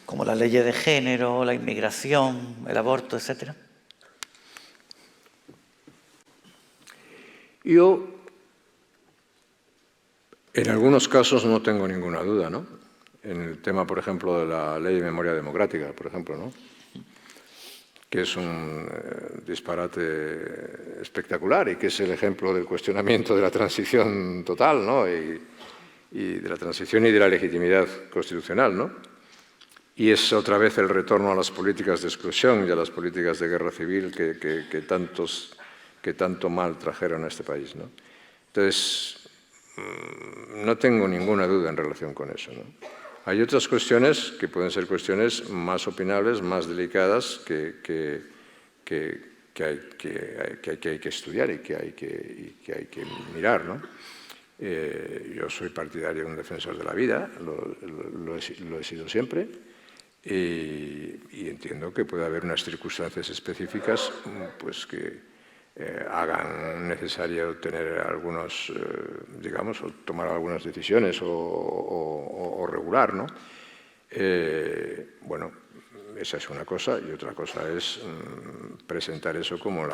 como la ley de género, la inmigración, el aborto, etcétera? Yo, en algunos casos, no tengo ninguna duda, ¿no? En el tema, por ejemplo, de la ley de memoria democrática, por ejemplo, ¿no? que es un disparate espectacular y que es el ejemplo del cuestionamiento de la transición total, ¿no? y de la transición y de la legitimidad constitucional, ¿no? Y es otra vez el retorno a las políticas de exclusión y a las políticas de guerra civil que tanto mal trajeron a este país, ¿no? Entonces, no tengo ninguna duda en relación con eso, ¿no? Hay otras cuestiones que pueden ser cuestiones más opinables, más delicadas, que hay que estudiar y que hay que mirar, ¿no? Yo soy partidario de un defensor de la vida, lo he sido siempre, y entiendo que puede haber unas circunstancias específicas pues, que hagan necesario tener algunos, digamos, o tomar algunas decisiones o regular, ¿no? Bueno, esa es una cosa, y otra cosa es presentar eso como el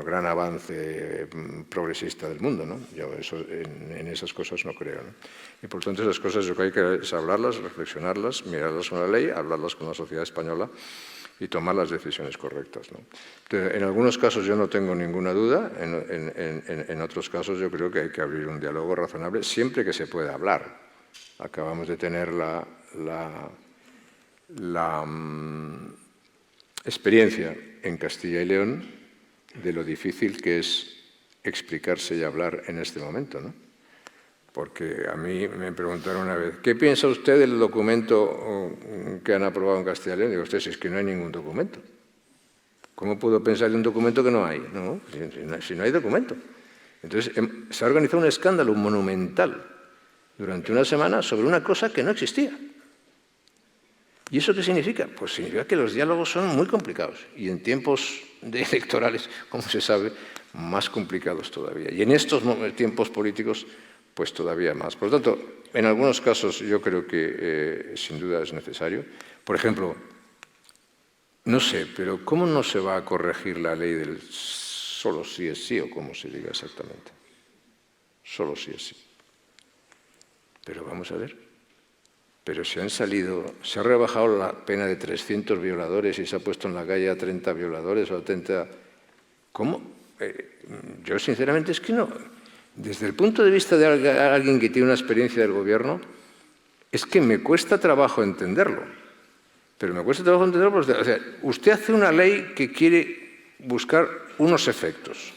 gran avance progresista del mundo, ¿no? Yo en esas cosas no creo, ¿no? Y por tanto esas cosas lo que hay que es hablarlas, reflexionarlas, mirarlas con la ley, hablarlas con la sociedad española y tomar las decisiones correctas, ¿no? Entonces, en algunos casos yo no tengo ninguna duda, en otros casos yo creo que hay que abrir un diálogo razonable siempre que se pueda hablar. Acabamos de tener la experiencia en Castilla y León de lo difícil que es explicarse y hablar en este momento, ¿no? Porque a mí me preguntaron una vez, ¿qué piensa usted del documento que han aprobado en Castilla y León? Digo, usted, si es que no hay ningún documento. ¿Cómo puedo pensar en un documento que no hay? No, si no hay documento. Entonces, se ha organizado un escándalo monumental durante una semana sobre una cosa que no existía. ¿Y eso qué significa? Pues significa que los diálogos son muy complicados y en tiempos electorales, como se sabe, más complicados todavía. Y en estos tiempos políticos, pues todavía más. Por lo tanto, en algunos casos yo creo que sin duda es necesario. Por ejemplo, no sé, pero ¿cómo no se va a corregir la ley del solo sí es sí o cómo se diga exactamente? Solo sí es sí. Pero vamos a ver. Pero se ha rebajado la pena de 300 violadores y se ha puesto en la calle a 30 violadores o a 30... ¿Cómo? Yo sinceramente es que no. Desde el punto de vista de alguien que tiene una experiencia del gobierno, es que me cuesta trabajo entenderlo. Pero me cuesta trabajo entenderlo porque, o sea, usted hace una ley que quiere buscar unos efectos.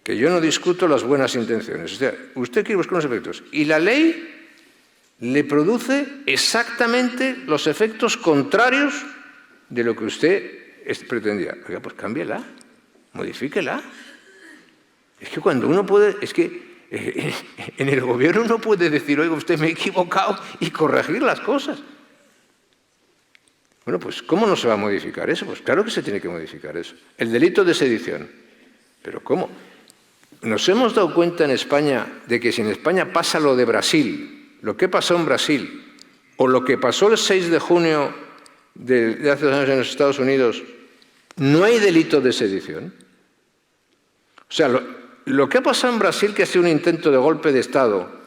Que yo no discuto las buenas intenciones. O sea, usted quiere buscar unos efectos. Y la ley le produce exactamente los efectos contrarios de lo que usted pretendía. Oiga, pues cámbiela, modifíquela. Es que cuando uno puede, es que en el gobierno uno puede decir, oiga, usted me he equivocado y corregir las cosas. Bueno, pues ¿cómo no se va a modificar eso? Pues claro que se tiene que modificar eso. El delito de sedición. ¿Pero cómo? Nos hemos dado cuenta en España de que si en España pasa lo de Brasil, lo que pasó en Brasil, o lo que pasó el 6 de junio de hace 2 años en los Estados Unidos, no hay delito de sedición. O sea, lo que ha pasado en Brasil, que ha sido un intento de golpe de Estado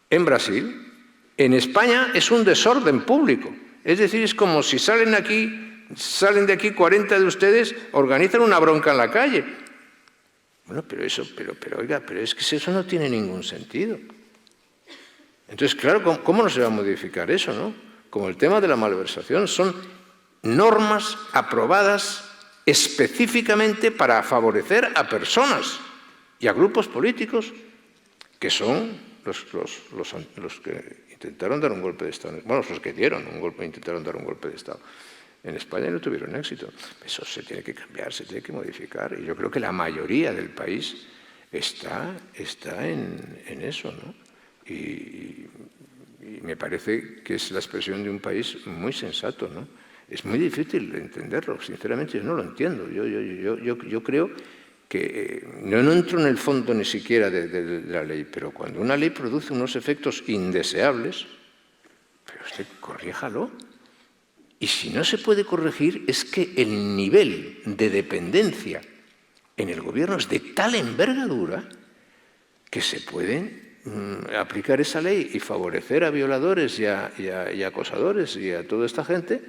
en Brasil, en España es un desorden público. Es decir, es como si salen de aquí 40 de ustedes, organizan una bronca en la calle. Bueno, oiga, pero es que eso no tiene ningún sentido. Entonces, claro, ¿cómo no se va a modificar eso, no? Como el tema de la malversación, son normas aprobadas específicamente para favorecer a personas y a grupos políticos que son los que intentaron dar un golpe de Estado. Bueno, los que intentaron dar un golpe de Estado. En España no tuvieron éxito. Eso se tiene que cambiar, se tiene que modificar. Y yo creo que la mayoría del país está en eso, ¿no? Y me parece que es la expresión de un país muy sensato, ¿no? Es muy difícil entenderlo, sinceramente yo no lo entiendo. Yo creo que no entro en el fondo ni siquiera de la ley, pero cuando una ley produce unos efectos indeseables, pero usted corríjalo. Y si no se puede corregir, es que el nivel de dependencia en el gobierno es de tal envergadura que se pueden aplicar esa ley y favorecer a violadores y a acosadores y a toda esta gente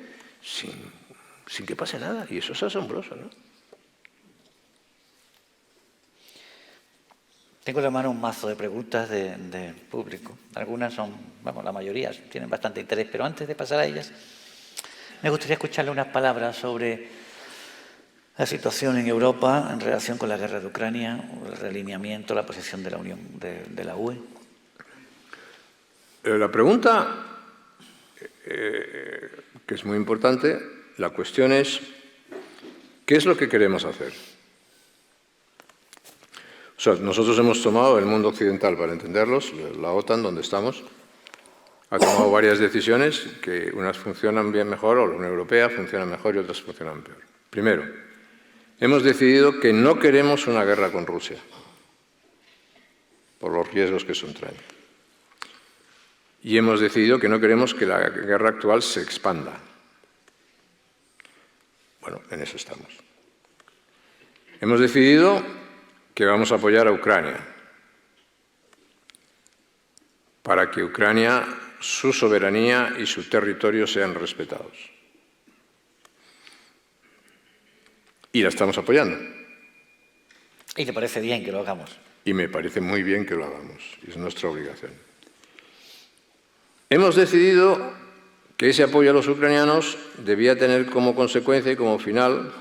sin que pase nada. Y eso es asombroso, ¿no? Tengo en la mano un mazo de preguntas de público. Algunas son, vamos, la mayoría tienen bastante interés, pero antes de pasar a ellas, me gustaría escucharle unas palabras sobre la situación en Europa en relación con la guerra de Ucrania, el realineamiento, la posición de la Unión, de la UE. La pregunta, que es muy importante, la cuestión es, ¿qué es lo que queremos hacer? O sea, nosotros hemos tomado el mundo occidental, para entenderlos, la OTAN, donde estamos, ha tomado varias decisiones que unas funcionan bien mejor, o la Unión Europea funciona mejor y otras funcionan peor. Primero, hemos decidido que no queremos una guerra con Rusia, por los riesgos que eso entraña. Y hemos decidido que no queremos que la guerra actual se expanda. Bueno, en eso estamos. Hemos decidido que vamos a apoyar a Ucrania, para que Ucrania, su soberanía y su territorio sean respetados. Y la estamos apoyando. ¿Y te parece bien que lo hagamos? Y me parece muy bien que lo hagamos, es nuestra obligación. Hemos decidido que ese apoyo a los ucranianos debía tener como consecuencia y como final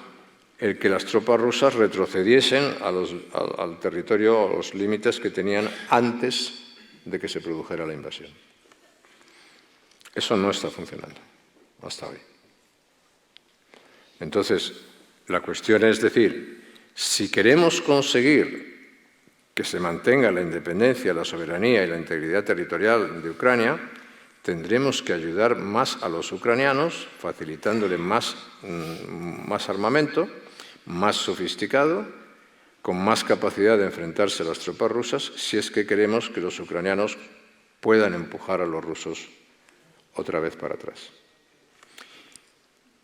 el que las tropas rusas retrocediesen al territorio, a los límites que tenían antes de que se produjera la invasión. Eso no está funcionando hasta hoy. Entonces, la cuestión es decir, si queremos conseguir que se mantenga la independencia, la soberanía y la integridad territorial de Ucrania, tendremos que ayudar más a los ucranianos, facilitándole más armamento, más sofisticado, con más capacidad de enfrentarse a las tropas rusas, si es que queremos que los ucranianos puedan empujar a los rusos otra vez para atrás.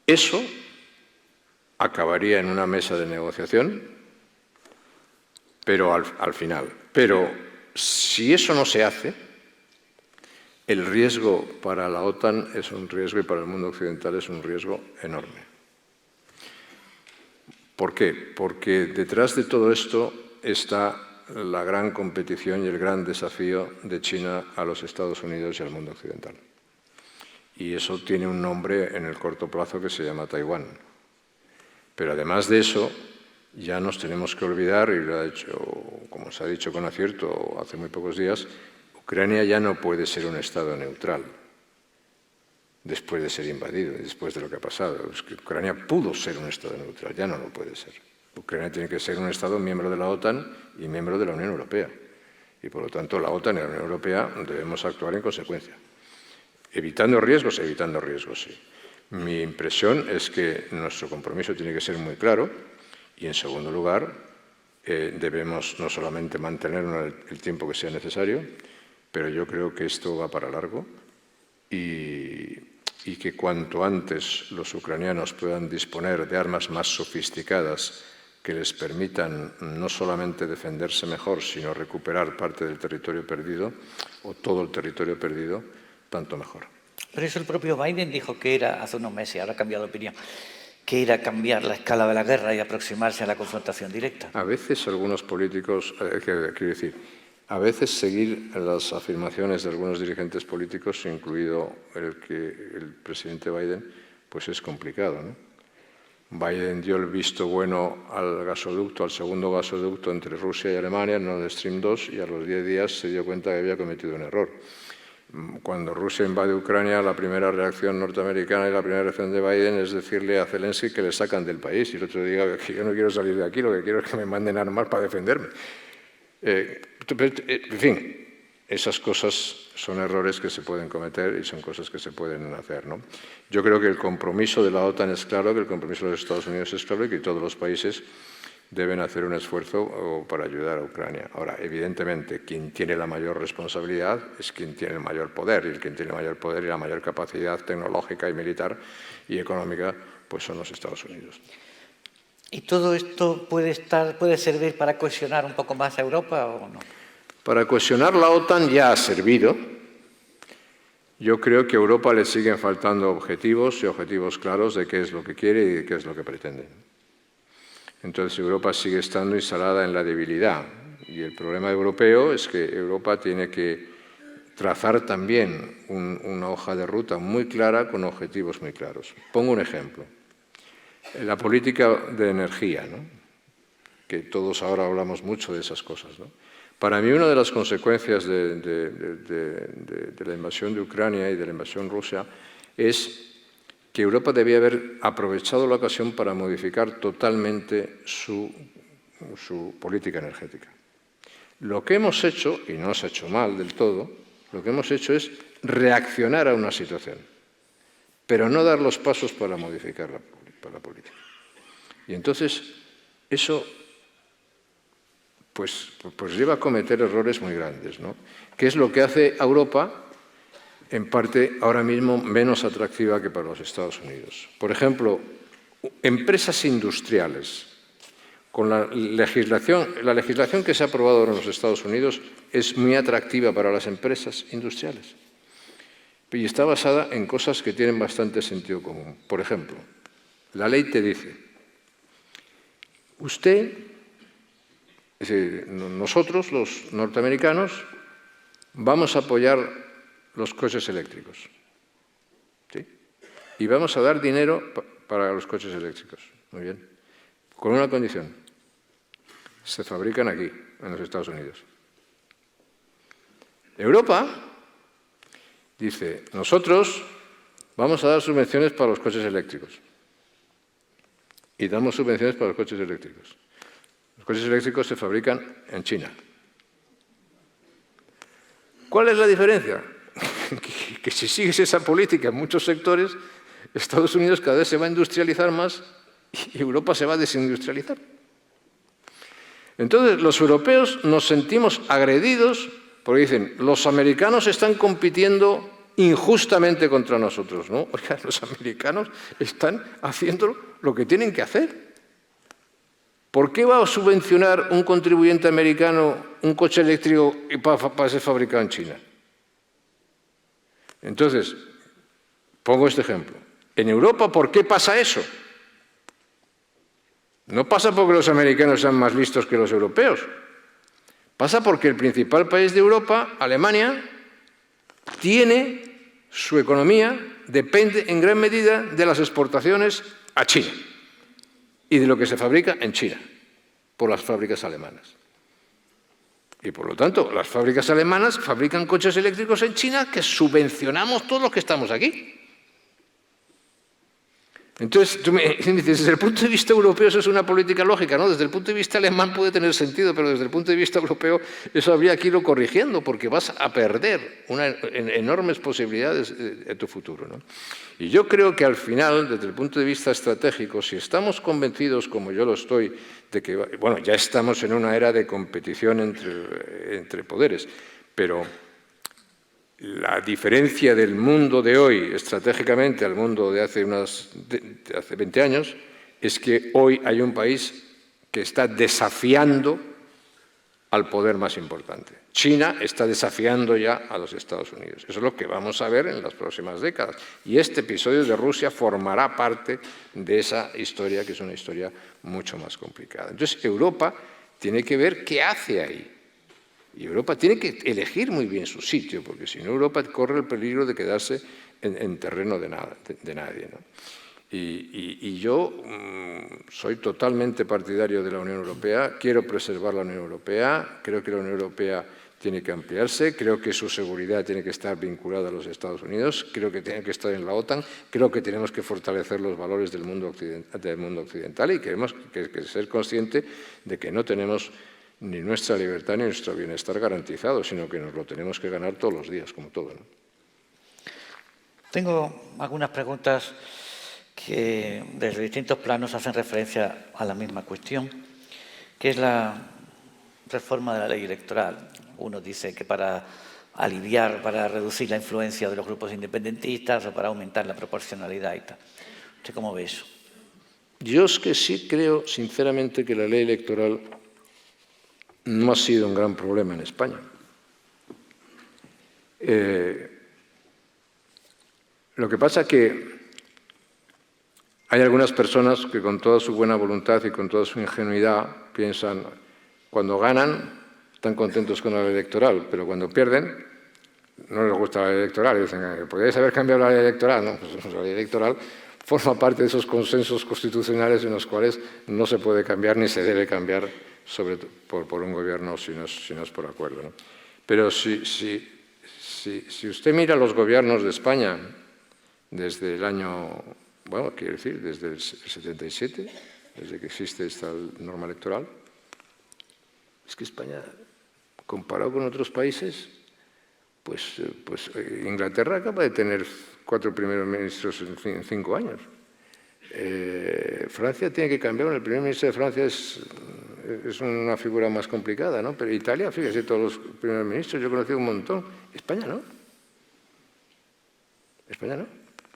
Eso acabaría en una mesa de negociación, pero al final. Pero si eso no se hace, el riesgo para la OTAN es un riesgo y para el mundo occidental es un riesgo enorme. ¿Por qué? Porque detrás de todo esto está la gran competición y el gran desafío de China a los Estados Unidos y al mundo occidental. Y eso tiene un nombre en el corto plazo que se llama Taiwán. Pero además de eso, ya nos tenemos que olvidar, y lo ha hecho, como se ha dicho con acierto hace muy pocos días, Ucrania ya no puede ser un Estado neutral después de ser invadido, después de lo que ha pasado. Es que Ucrania pudo ser un Estado neutral, ya no lo puede ser. Ucrania tiene que ser un Estado miembro de la OTAN y miembro de la Unión Europea. Y por lo tanto la OTAN y la Unión Europea debemos actuar en consecuencia. Evitando riesgos, sí. Mi impresión es que nuestro compromiso tiene que ser muy claro y, en segundo lugar, debemos no solamente mantenerlo el tiempo que sea necesario, pero yo creo que esto va para largo y que cuanto antes los ucranianos puedan disponer de armas más sofisticadas que les permitan no solamente defenderse mejor, sino recuperar parte del territorio perdido o todo el territorio perdido, tanto mejor. Pero eso el propio Biden dijo que era, hace unos meses, ahora ha cambiado de opinión, que era cambiar la escala de la guerra y aproximarse a la confrontación directa. A veces algunos políticos, quiero decir, a veces seguir las afirmaciones de algunos dirigentes políticos, incluido el presidente Biden, pues es complicado, ¿no? Biden dio el visto bueno al gasoducto, al segundo gasoducto entre Rusia y Alemania, Nord Stream 2, y a los 10 días se dio cuenta que había cometido un error. Cuando Rusia invade Ucrania, la primera reacción norteamericana y la primera reacción de Biden es decirle a Zelensky que le sacan del país. Y el otro diga que yo no quiero salir de aquí, lo que quiero es que me manden armas para defenderme. En fin, esas cosas son errores que se pueden cometer y son cosas que se pueden hacer, ¿no? Yo creo que el compromiso de la OTAN es claro, que el compromiso de los Estados Unidos es claro y que todos los países deben hacer un esfuerzo para ayudar a Ucrania. Ahora, evidentemente, quien tiene la mayor responsabilidad es quien tiene el mayor poder, y el quien tiene el mayor poder y la mayor capacidad tecnológica y militar y económica, pues son los Estados Unidos. ¿Y todo esto puede servir para cohesionar un poco más a Europa o no? Para cohesionar la OTAN ya ha servido, Yo creo que a Europa le siguen faltando objetivos y objetivos claros de qué es lo que quiere y de qué es lo que pretende. Entonces Europa sigue estando instalada en la debilidad y el problema europeo es que Europa tiene que trazar también una hoja de ruta muy clara con objetivos muy claros. Pongo un ejemplo. La política de energía, ¿no? Que todos ahora hablamos mucho de esas cosas, ¿no? Para mí una de las consecuencias de la invasión de Ucrania y de la invasión rusa es que Europa debía haber aprovechado la ocasión para modificar totalmente su política energética. Lo que hemos hecho, y no se ha hecho mal del todo, lo que hemos hecho es reaccionar a una situación, pero no dar los pasos para modificar la política. Y entonces eso pues lleva a cometer errores muy grandes, ¿no? Que es lo que hace a Europa, en parte, ahora mismo menos atractiva que para los Estados Unidos. Por ejemplo, empresas industriales. Con la legislación que se ha aprobado ahora en los Estados Unidos es muy atractiva para las empresas industriales. Y está basada en cosas que tienen bastante sentido común. Por ejemplo, la ley te dice, usted, es decir, nosotros, los norteamericanos, vamos a apoyar los coches eléctricos. ¿Sí? Y vamos a dar dinero para los coches eléctricos. Muy bien. Con una condición. Se fabrican aquí, en los Estados Unidos. Europa dice, nosotros vamos a dar subvenciones para los coches eléctricos. Y damos subvenciones para los coches eléctricos. Los coches eléctricos se fabrican en China. ¿Cuál es la diferencia? Que si sigues esa política en muchos sectores, Estados Unidos cada vez se va a industrializar más y Europa se va a desindustrializar. Entonces, los europeos nos sentimos agredidos porque dicen, los americanos están compitiendo injustamente contra nosotros, ¿no? Oiga, los americanos están haciendo lo que tienen que hacer. ¿Por qué va a subvencionar un contribuyente americano un coche eléctrico para ser fabricado en China? Entonces, pongo este ejemplo. En Europa, ¿por qué pasa eso? No pasa porque los americanos sean más listos que los europeos. Pasa porque el principal país de Europa, Alemania, tiene su economía, depende en gran medida de las exportaciones a China y de lo que se fabrica en China por las fábricas alemanas. Y por lo tanto, las fábricas alemanas fabrican coches eléctricos en China que subvencionamos todos los que estamos aquí. Entonces, tú me dices, desde el punto de vista europeo eso es una política lógica, ¿no? Desde el punto de vista alemán puede tener sentido, pero desde el punto de vista europeo eso habría que irlo corrigiendo porque vas a perder enormes posibilidades de tu futuro, ¿no? Y yo creo que al final, desde el punto de vista estratégico, si estamos convencidos, como yo lo estoy, de que, bueno, ya estamos en una era de competición entre poderes, pero la diferencia del mundo de hoy estratégicamente al mundo de hace 20 años es que hoy hay un país que está desafiando al poder más importante. China está desafiando ya a los Estados Unidos. Eso es lo que vamos a ver en las próximas décadas. Y este episodio de Rusia formará parte de esa historia, que es una historia mucho más complicada. Entonces, Europa tiene que ver qué hace ahí. Y Europa tiene que elegir muy bien su sitio, porque si no Europa corre el peligro de quedarse en terreno de nadie, ¿no? Y yo soy totalmente partidario de la Unión Europea, quiero preservar la Unión Europea, creo que la Unión Europea tiene que ampliarse, creo que su seguridad tiene que estar vinculada a los Estados Unidos, creo que tiene que estar en la OTAN, creo que tenemos que fortalecer los valores del mundo occidental y tenemos que ser conscientes de que no tenemos ni nuestra libertad ni nuestro bienestar garantizado, sino que nos lo tenemos que ganar todos los días, como todo, ¿no? Tengo algunas preguntas que desde distintos planos hacen referencia a la misma cuestión, que es la reforma de la ley electoral. Uno dice que para aliviar, para reducir la influencia de los grupos independentistas o para aumentar la proporcionalidad y tal. ¿Usted cómo ve eso? Yo es que sí creo, sinceramente, que la ley electoral no ha sido un gran problema en España. Lo que pasa es que hay algunas personas que con toda su buena voluntad y con toda su ingenuidad piensan, cuando ganan, están contentos con la ley electoral, pero cuando pierden, no les gusta la ley electoral. Y dicen, ¿podríais haber cambiado la ley electoral? No, pues la ley electoral forma parte de esos consensos constitucionales en los cuales no se puede cambiar ni se debe cambiar por un gobierno si no es por acuerdo, ¿no? Pero si usted mira los gobiernos de España desde el año, bueno, quiero decir, desde el 77, desde que existe esta norma electoral, es que España, comparado con otros países, pues Inglaterra acaba de tener 4 primeros ministros en 5 años. Francia tiene que cambiar, el primer ministro de Francia es una figura más complicada, ¿no? Pero Italia, fíjese, todos los primeros ministros, yo he conocido un montón. España no. España no.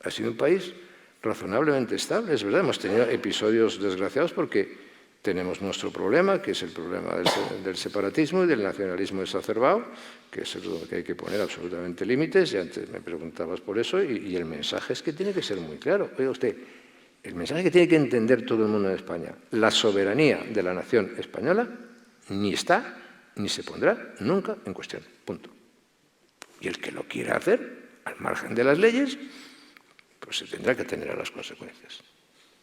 Ha sido un país razonablemente estable, es verdad. Hemos tenido episodios desgraciados porque tenemos nuestro problema, que es el problema del separatismo y del nacionalismo exacerbado, que es lo que hay que poner absolutamente límites, y antes me preguntabas por eso, y el mensaje es que tiene que ser muy claro. Oiga usted, el mensaje que tiene que entender todo el mundo de España, la soberanía de la nación española ni está ni se pondrá nunca en cuestión, punto. Y el que lo quiera hacer, al margen de las leyes, pues se tendrá que tener a las consecuencias.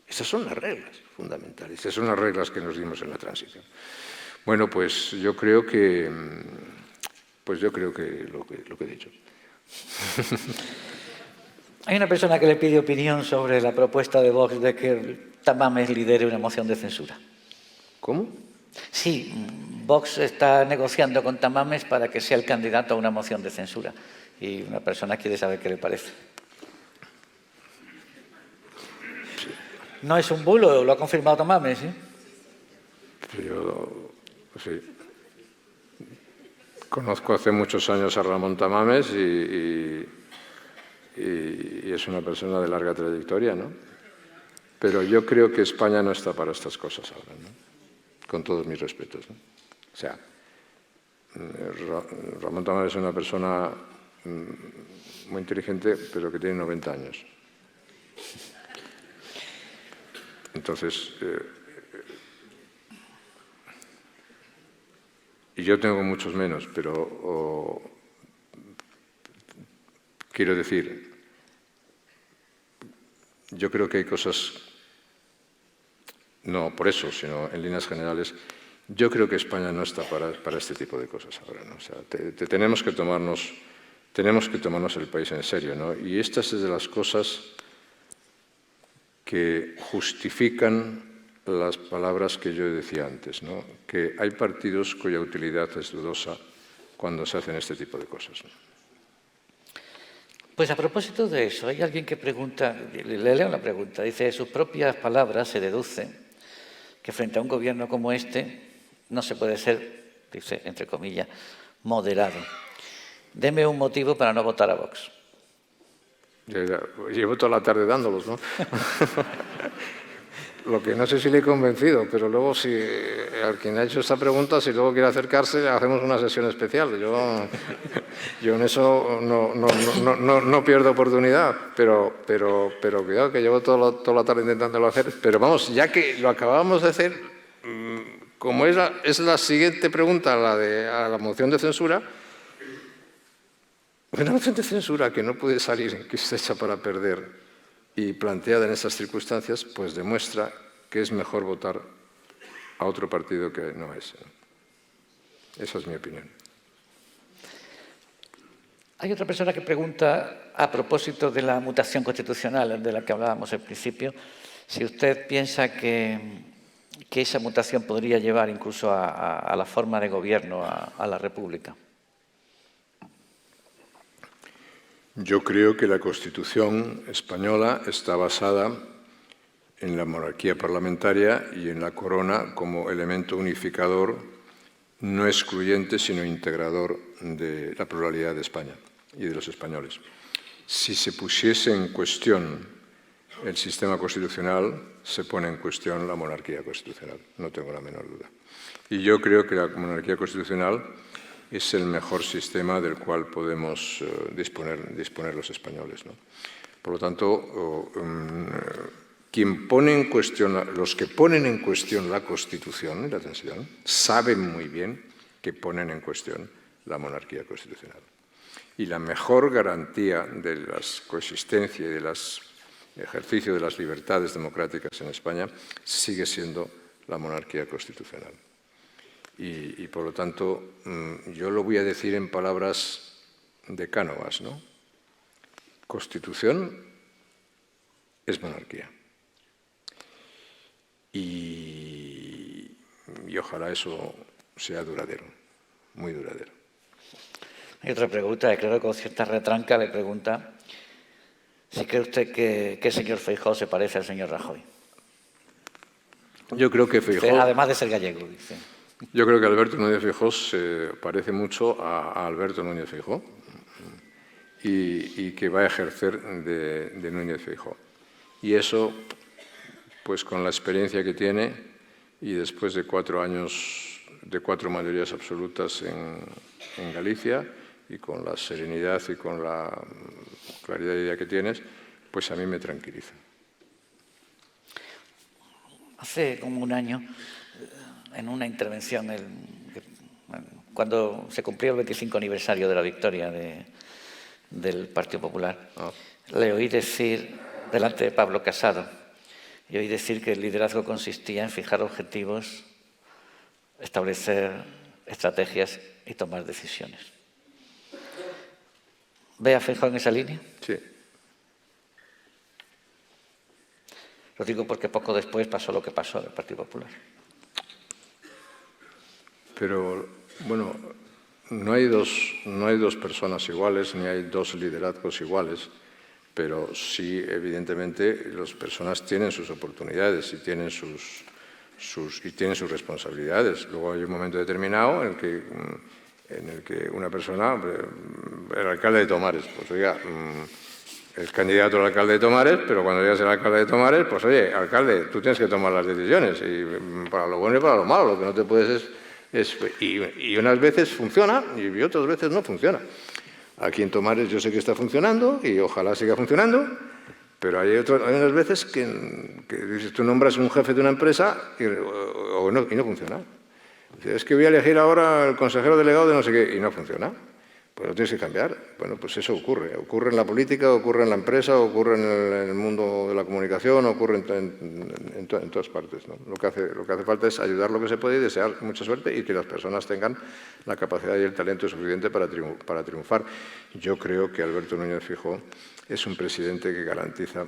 Esas son las reglas fundamentales, esas son las reglas que nos dimos en la transición. Bueno, pues yo creo que lo que he dicho. Hay una persona que le pide opinión sobre la propuesta de Vox de que Tamames lidere una moción de censura. ¿Cómo? Sí, Vox está negociando con Tamames para que sea el candidato a una moción de censura. Y una persona quiere saber qué le parece. No es un bulo, lo ha confirmado Tamames, ¿sí? Yo, sí. Conozco hace muchos años a Ramón Tamames y es una persona de larga trayectoria, ¿no? Pero yo creo que España no está para estas cosas ahora, ¿no? Con todos mis respetos, ¿no? O sea, Ramón Tamames es una persona muy inteligente, pero que tiene 90 años. Entonces, y yo tengo muchos menos, pero quiero decir, yo creo que hay cosas, no por eso, sino en líneas generales, yo creo que España no está para este tipo de cosas ahora, ¿no? O sea, tenemos que tomarnos el país en serio, ¿no? Y estas es de las cosas que justifican las palabras que yo decía antes, ¿no? Que hay partidos cuya utilidad es dudosa cuando se hacen este tipo de cosas, ¿no? Pues a propósito de eso, hay alguien que pregunta, le leo la pregunta, dice, de sus propias palabras se deduce que frente a un gobierno como este no se puede ser, dice, entre comillas, moderado. Deme un motivo para no votar a Vox. Llevo toda la tarde dándolos, ¿no? Lo que no sé si le he convencido, pero luego si al quien ha hecho esta pregunta, si luego quiere acercarse, hacemos una sesión especial. Yo en eso no pierdo oportunidad, pero cuidado que llevo toda la tarde intentándolo hacer. Pero vamos, ya que lo acabamos de hacer, como es la siguiente pregunta a la moción de censura, una moción de censura que no puede salir, que está hecha para perder y planteada en esas circunstancias, pues demuestra que es mejor votar a otro partido que no a ese. Esa es mi opinión. Hay otra persona que pregunta, a propósito de la mutación constitucional de la que hablábamos al principio, si usted piensa que esa mutación podría llevar incluso a la forma de gobierno, a la República. Yo creo que la Constitución española está basada en la monarquía parlamentaria y en la corona como elemento unificador, no excluyente, sino integrador de la pluralidad de España y de los españoles. Si se pusiese en cuestión el sistema constitucional, se pone en cuestión la monarquía constitucional, no tengo la menor duda. Y yo creo que la monarquía constitucional es el mejor sistema del cual podemos disponer los españoles, ¿no? Por lo tanto, los que ponen en cuestión la Constitución y la tensión saben muy bien que ponen en cuestión la monarquía constitucional. Y la mejor garantía de la coexistencia y del ejercicio de las libertades democráticas en España sigue siendo la monarquía constitucional. Y por lo tanto, yo lo voy a decir en palabras de Cánovas, ¿no? Constitución es monarquía. Y ojalá eso sea duradero, muy duradero. Hay otra pregunta, claro, con cierta retranca le pregunta si cree usted que el señor Feijóo se parece al señor Rajoy. Yo creo que Feijóo... Además de ser gallego, dice. Yo creo que Alberto Núñez Feijóo se parece mucho a Alberto Núñez Feijóo y que va a ejercer de Núñez Feijóo. Y eso, pues con la experiencia que tiene y después de 4 años, de 4 mayorías absolutas en Galicia y con la serenidad y con la claridad de idea que tienes, pues a mí me tranquiliza. Hace como un año, en una intervención, cuando se cumplió el 25 aniversario de la victoria del Partido Popular, le oí decir, delante de Pablo Casado, y oí decir que el liderazgo consistía en fijar objetivos, establecer estrategias y tomar decisiones. ¿Ve a Feijóo en esa línea? Sí. Lo digo porque poco después pasó lo que pasó en el Partido Popular. Pero, bueno, no hay dos personas iguales, ni hay 2 liderazgos iguales, pero sí, evidentemente, las personas tienen sus oportunidades y tienen sus responsabilidades. Luego hay un momento determinado en el que una persona, el alcalde de Tomares, pues oiga, es candidato al alcalde de Tomares, pero cuando llegas al alcalde de Tomares, pues oye, alcalde, tú tienes que tomar las decisiones, y para lo bueno y para lo malo, lo que no te puedes y unas veces funciona y otras veces no funciona. Aquí en Tomares yo sé que está funcionando y ojalá siga funcionando, pero hay unas veces que dices, tú nombras un jefe de una empresa y no funciona. Dices, es que voy a elegir ahora el consejero delegado de no sé qué y no funciona. Pues lo tienes que cambiar. Bueno, pues eso ocurre. Ocurre en la política, ocurre en la empresa, ocurre en el mundo de la comunicación, ocurre en todas partes, ¿no? Lo que hace falta es ayudar lo que se puede y desear mucha suerte y que las personas tengan la capacidad y el talento suficiente para triunfar. Yo creo que Alberto Núñez Feijóo es un presidente que garantiza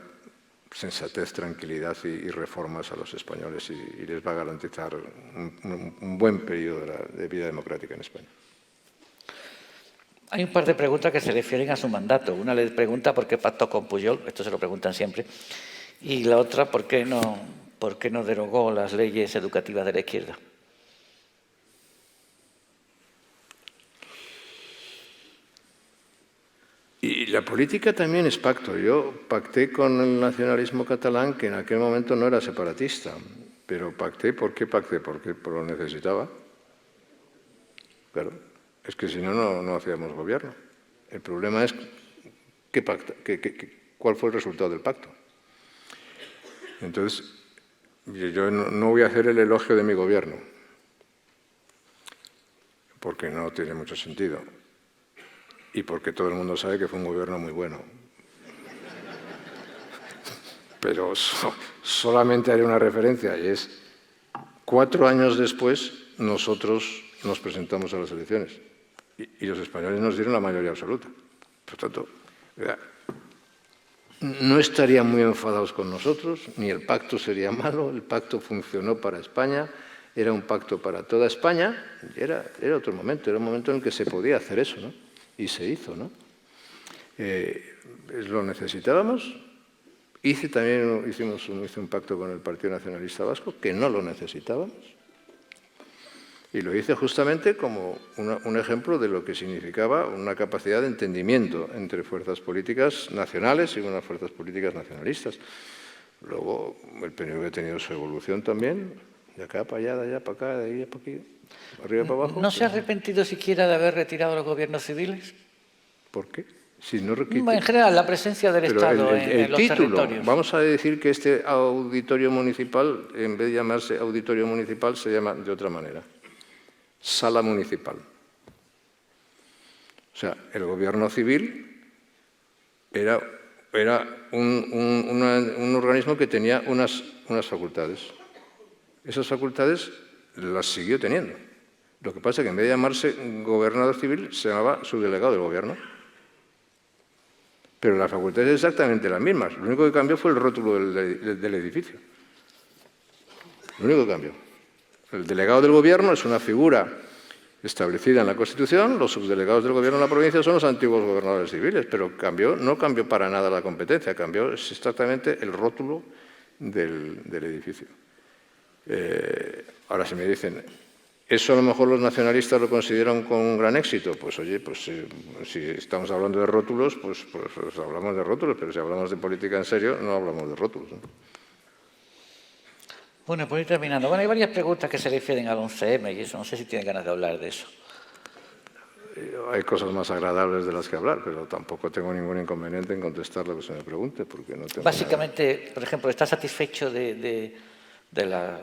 sensatez, tranquilidad y reformas a los españoles y les va a garantizar un buen periodo de vida democrática en España. Hay un par de preguntas que se refieren a su mandato. Una le pregunta por qué pactó con Pujol, esto se lo preguntan siempre, y la otra por qué no derogó las leyes educativas de la izquierda. Y la política también es pacto. Yo pacté con el nacionalismo catalán, que en aquel momento no era separatista, pero pacté. ¿Por qué pacté? Porque lo necesitaba. Claro, es que si no, no hacíamos gobierno. El problema es cuál fue el resultado del pacto. Entonces, yo no voy a hacer el elogio de mi gobierno, porque no tiene mucho sentido. Y porque todo el mundo sabe que fue un gobierno muy bueno. Pero solamente haré una referencia, y es 4 años después nosotros nos presentamos a las elecciones y los españoles nos dieron la mayoría absoluta. Por tanto, no estarían muy enfadados con nosotros, ni el pacto sería malo, el pacto funcionó para España, era un pacto para toda España, era otro momento, era un momento en el que se podía hacer eso, ¿no? Y se hizo, ¿no? Lo necesitábamos. Hice un pacto con el Partido Nacionalista Vasco, que no lo necesitábamos. Y lo hice justamente como un ejemplo de lo que significaba una capacidad de entendimiento entre fuerzas políticas nacionales y unas fuerzas políticas nacionalistas. Luego el PNV ha tenido su evolución también, de acá para allá, de allá para acá, de ahí para aquí. ¿Arriba para abajo? ¿No se ha arrepentido siquiera de haber retirado los gobiernos civiles? ¿Por qué? Si no requite... En general, la presencia del Pero Estado el en los título, territorios. vamos a decir que este auditorio municipal, en vez de llamarse auditorio municipal, se llama de otra manera. Sala municipal. O sea, el gobierno civil era un organismo que tenía unas facultades. Esas facultades las siguió teniendo. Lo que pasa es que en vez de llamarse gobernador civil, se llamaba subdelegado del gobierno. Pero las facultades son exactamente las mismas. Lo único que cambió fue el rótulo del edificio. Lo único que cambió. El delegado del gobierno es una figura establecida en la Constitución. Los subdelegados del gobierno en la provincia son los antiguos gobernadores civiles, pero no cambió para nada la competencia, cambió exactamente el rótulo del edificio. Ahora, si me dicen, ¿eso a lo mejor los nacionalistas lo consideran con un gran éxito? Pues oye, si estamos hablando de rótulos, pues hablamos de rótulos, pero si hablamos de política en serio, no hablamos de rótulos, ¿no? Bueno, pues ir terminando. Bueno, hay varias preguntas que se refieren al 11M y eso, no sé si tienen ganas de hablar de eso. Hay cosas más agradables de las que hablar, pero tampoco tengo ningún inconveniente en contestar lo que se me pregunte, porque no tengo Básicamente, nada. Por ejemplo, ¿está satisfecho de la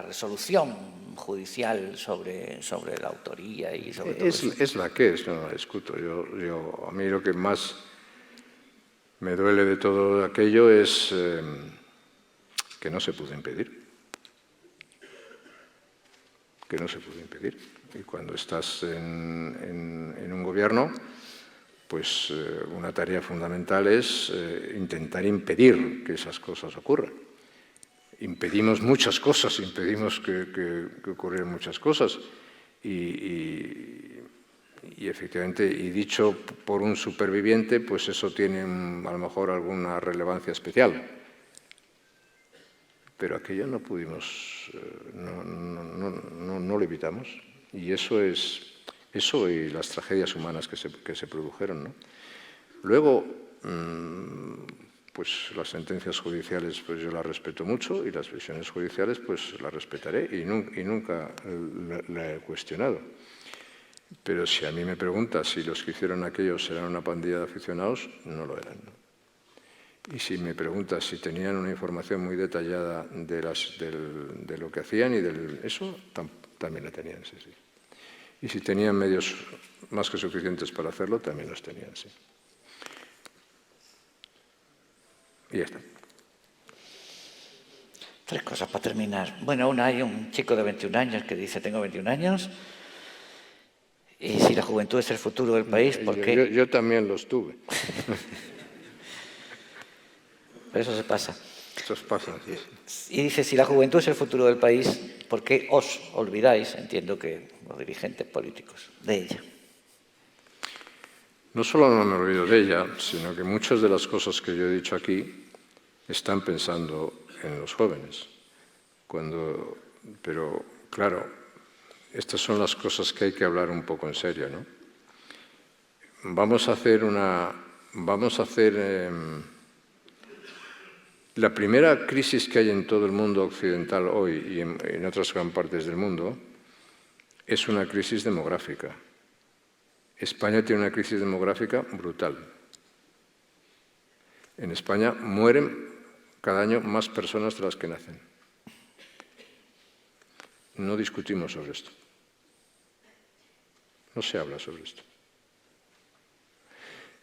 resolución judicial sobre la autoría y sobre todo eso? Es la que es, no la discuto. A mí lo que más me duele de todo aquello es que no se pudo impedir. Que no se pudo impedir. Y cuando estás en un gobierno, pues una tarea fundamental es intentar impedir que esas cosas ocurran. Impedimos muchas cosas, impedimos que ocurrieran muchas cosas. Y efectivamente, y dicho por un superviviente, pues eso tiene a lo mejor alguna relevancia especial. Pero aquello no pudimos, no lo evitamos. Y eso y las tragedias humanas que se produjeron, ¿no? Luego, pues las sentencias judiciales pues yo las respeto mucho y las decisiones judiciales pues las respetaré y nunca la he cuestionado. Pero si a mí me preguntas si los que hicieron aquellos eran una pandilla de aficionados, no lo eran, ¿no? Y si me preguntas si tenían una información muy detallada de lo que hacían y eso, también la tenían, sí. Y si tenían medios más que suficientes para hacerlo, también los tenían, sí. Y ya está. 3 cosas para terminar. Bueno, hay un chico de 21 años que dice, tengo 21 años, y si la juventud es el futuro del país, ¿por qué? Yo también los tuve. Pero eso se pasa. Eso pasa, sí. Y dice, si la juventud es el futuro del país, ¿por qué os olvidáis, entiendo que los dirigentes políticos, de ella? No solo no me olvido de ella, sino que muchas de las cosas que yo he dicho aquí están pensando en los jóvenes. Pero, claro, estas son las cosas que hay que hablar un poco en serio, ¿no? Vamos a hacer la primera crisis que hay en todo el mundo occidental hoy y en otras gran partes del mundo es una crisis demográfica. España tiene una crisis demográfica brutal. En España mueren cada año más personas de las que nacen. No discutimos sobre esto. No se habla sobre esto.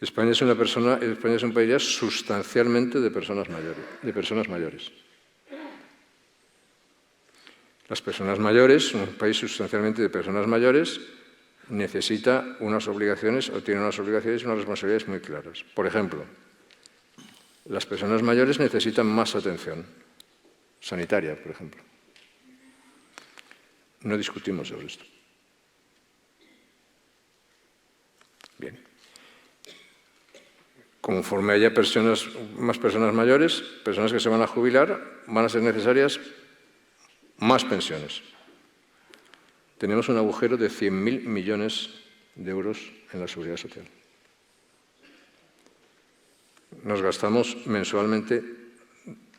España es un país ya sustancialmente de personas mayores. Las personas mayores, un país sustancialmente de personas mayores, necesita unas obligaciones o tiene unas obligaciones y unas responsabilidades muy claras. Por ejemplo, las personas mayores necesitan más atención sanitaria, por ejemplo. No discutimos sobre esto. Bien. Conforme haya más personas mayores, personas que se van a jubilar, van a ser necesarias más pensiones. Tenemos un agujero de 100.000 millones de euros en la seguridad social. Nos gastamos mensualmente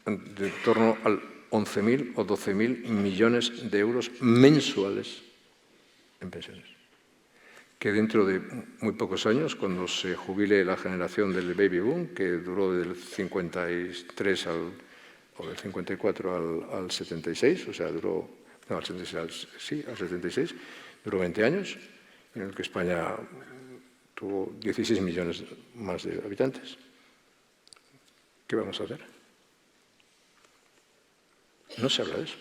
de torno al 11.000 o 12.000 millones de euros mensuales en pensiones. que dentro de muy pocos años, cuando se jubile la generación del baby boom, que duró del 53 o del 54 al 76, o sea, duró, no, al 76, sí, al 76, duró 20 años, en el que España tuvo 16 millones más de habitantes. ¿Qué vamos a hacer? No se habla de eso.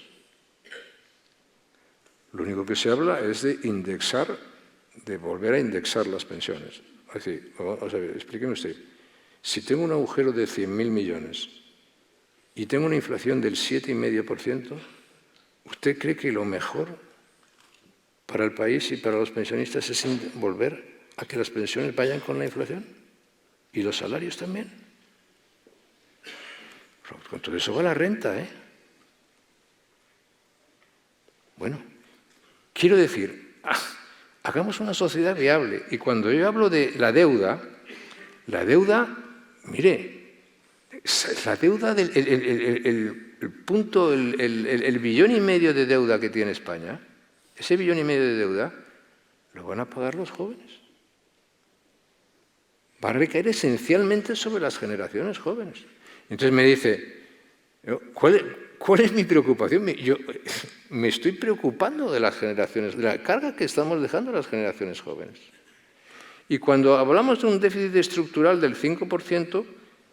Lo único que se habla es de indexar, de volver a indexar las pensiones. Es decir, o sea, explíqueme usted, si tengo un agujero de 100.000 millones y tengo una inflación del 7,5%, ¿usted cree que lo mejor para el país y para los pensionistas es volver a que las pensiones vayan con la inflación? ¿Y los salarios también? Con todo eso va la renta, ¿eh? Bueno, quiero decir, hagamos una sociedad viable. Y cuando yo hablo de la deuda, mire, la deuda, el punto, el 1,5 billón de deuda que tiene España, ese 1,5 billón de deuda, lo van a pagar los jóvenes. Va a recaer esencialmente sobre las generaciones jóvenes. Entonces me dice, ¿cuál es mi preocupación? Yo me estoy preocupando de las generaciones, de la carga que estamos dejando a las generaciones jóvenes. Y cuando hablamos de un déficit estructural del 5%,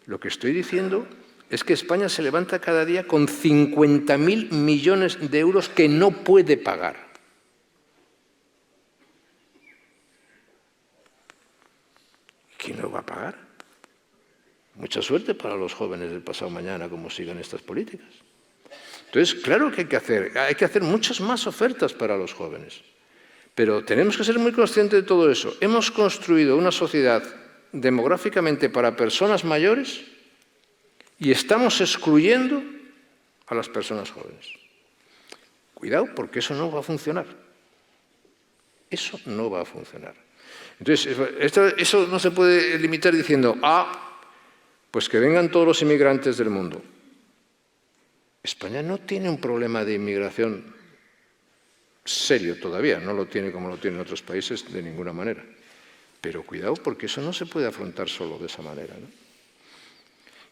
lo que estoy diciendo es que España se levanta cada día con 50.000 millones de euros que no puede pagar. ¿Quién lo va a pagar? Mucha suerte para los jóvenes del pasado mañana, como sigan estas políticas. Entonces, claro que hay que hacer muchas más ofertas para los jóvenes. Pero tenemos que ser muy conscientes de todo eso. Hemos construido una sociedad demográficamente para personas mayores y estamos excluyendo a las personas jóvenes. Cuidado, porque eso no va a funcionar. Eso no va a funcionar. Entonces, eso no se puede limitar diciendo, pues que vengan todos los inmigrantes del mundo. España no tiene un problema de inmigración serio todavía, no lo tiene como lo tienen otros países de ninguna manera. Pero cuidado, porque eso no se puede afrontar solo de esa manera, ¿no?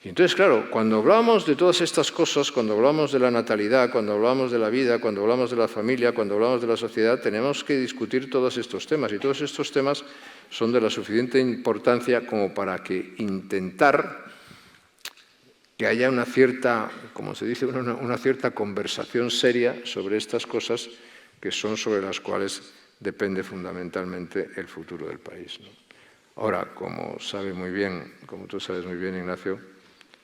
Y entonces, claro, cuando hablamos de todas estas cosas, cuando hablamos de la natalidad, cuando hablamos de la vida, cuando hablamos de la familia, cuando hablamos de la sociedad, tenemos que discutir todos estos temas. Y todos estos temas son de la suficiente importancia como para que intentar que haya una cierta, como se dice, una cierta conversación seria sobre estas cosas que son sobre las cuales depende fundamentalmente el futuro del país, ¿no? Ahora, como tú sabes muy bien, Ignacio,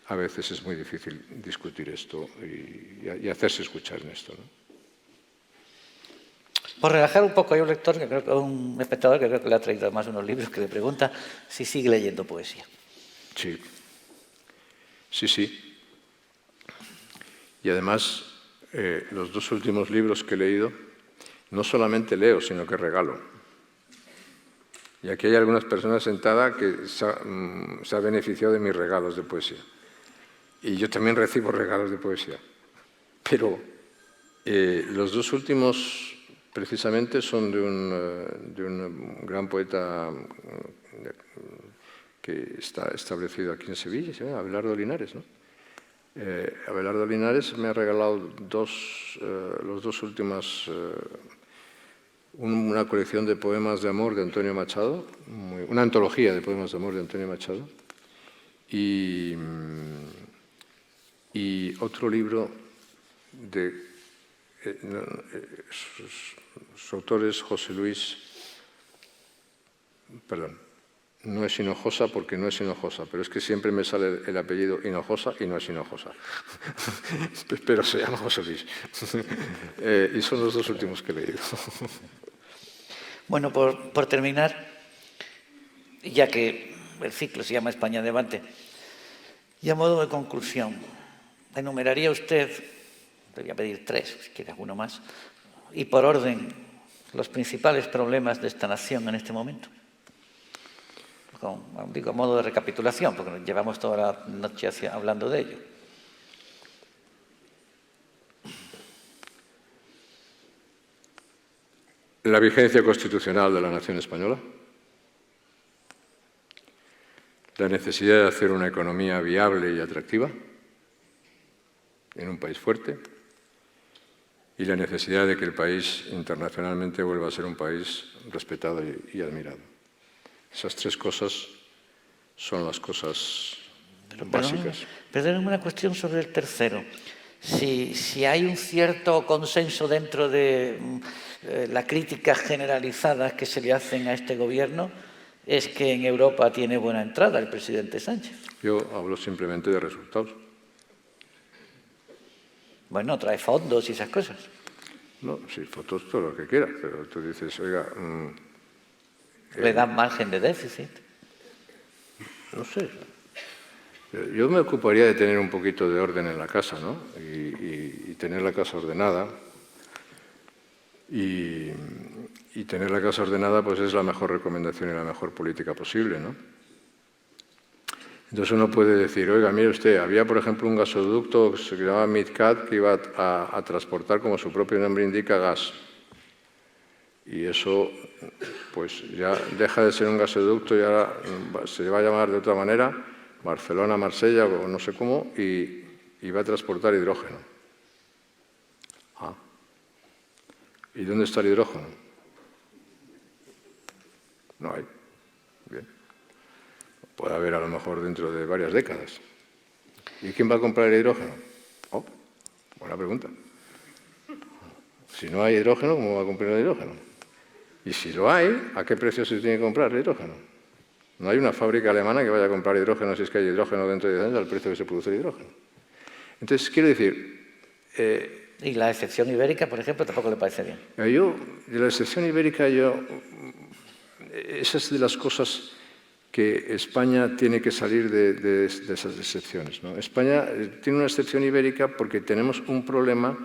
a veces es muy difícil discutir esto y hacerse escuchar en esto, ¿no? Por relajar un poco, hay un lector, un espectador que creo que le ha traído además unos libros, que le pregunta si sigue leyendo poesía. Sí. Sí. Y además, los 2 últimos libros que he leído, no solamente leo, sino que regalo. Y aquí hay algunas personas sentadas que se han beneficiado de mis regalos de poesía. Y yo también recibo regalos de poesía. Pero los 2 últimos, precisamente, son de un gran poeta que está establecido aquí en Sevilla, se llama Abelardo Linares, ¿no? Abelardo Linares me ha regalado los 2 últimos, una colección de poemas de amor de Antonio Machado, una antología de poemas de amor de Antonio Machado, y otro libro de sus autores, José Luis, perdón, no es Hinojosa porque no es Hinojosa, pero es que siempre me sale el apellido Hinojosa y no es Hinojosa. Pero se llama José Luis. Y son los 2 últimos que he leído. Bueno, por terminar, ya que el ciclo se llama España Adelante, y a modo de conclusión, enumeraría usted, le voy a pedir 3, si quiere alguno más, y por orden, los principales problemas de esta nación en este momento. Digo, a modo de recapitulación, porque llevamos toda la noche hablando de ello. la vigencia constitucional de la nación española, la necesidad de hacer una economía viable y atractiva en un país fuerte y la necesidad de que el país internacionalmente vuelva a ser un país respetado y admirado. Esas tres cosas son las cosas básicas. Perdóname una cuestión sobre el tercero. Si hay un cierto consenso dentro de las críticas generalizadas que se le hacen a este gobierno, es que en Europa tiene buena entrada el presidente Sánchez. Yo hablo simplemente de resultados. Bueno, trae fondos y esas cosas. No, sí, fotos todo lo que quiera, pero tú dices, oiga... Le dan margen de déficit. No sé. Yo me ocuparía de tener un poquito de orden en la casa, ¿no? Y tener la casa ordenada. Y tener la casa ordenada pues es la mejor recomendación y la mejor política posible, ¿no? Entonces uno puede decir, oiga, mire usted, había por ejemplo un gasoducto que se llamaba MidCat que iba a transportar, como su propio nombre indica, gas. Y eso pues ya deja de ser un gasoducto y ahora se va a llamar de otra manera, Barcelona, Marsella o no sé cómo, y va a transportar hidrógeno. Ah. ¿Y dónde está el hidrógeno? No hay. Bien. Puede haber a lo mejor dentro de varias décadas. ¿Y quién va a comprar el hidrógeno? Oh, buena pregunta. Si no hay hidrógeno, ¿cómo va a comprar el hidrógeno? Y si lo hay, ¿a qué precio se tiene que comprar el hidrógeno? No hay una fábrica alemana que vaya a comprar hidrógeno si es que hay hidrógeno dentro de 10 años al precio que se produce el hidrógeno. Entonces, quiero decir... ¿Y la excepción ibérica, por ejemplo, tampoco le parece bien? De la excepción ibérica, esa es de las cosas que España tiene que salir de esas excepciones, ¿no? España tiene una excepción ibérica porque tenemos un problema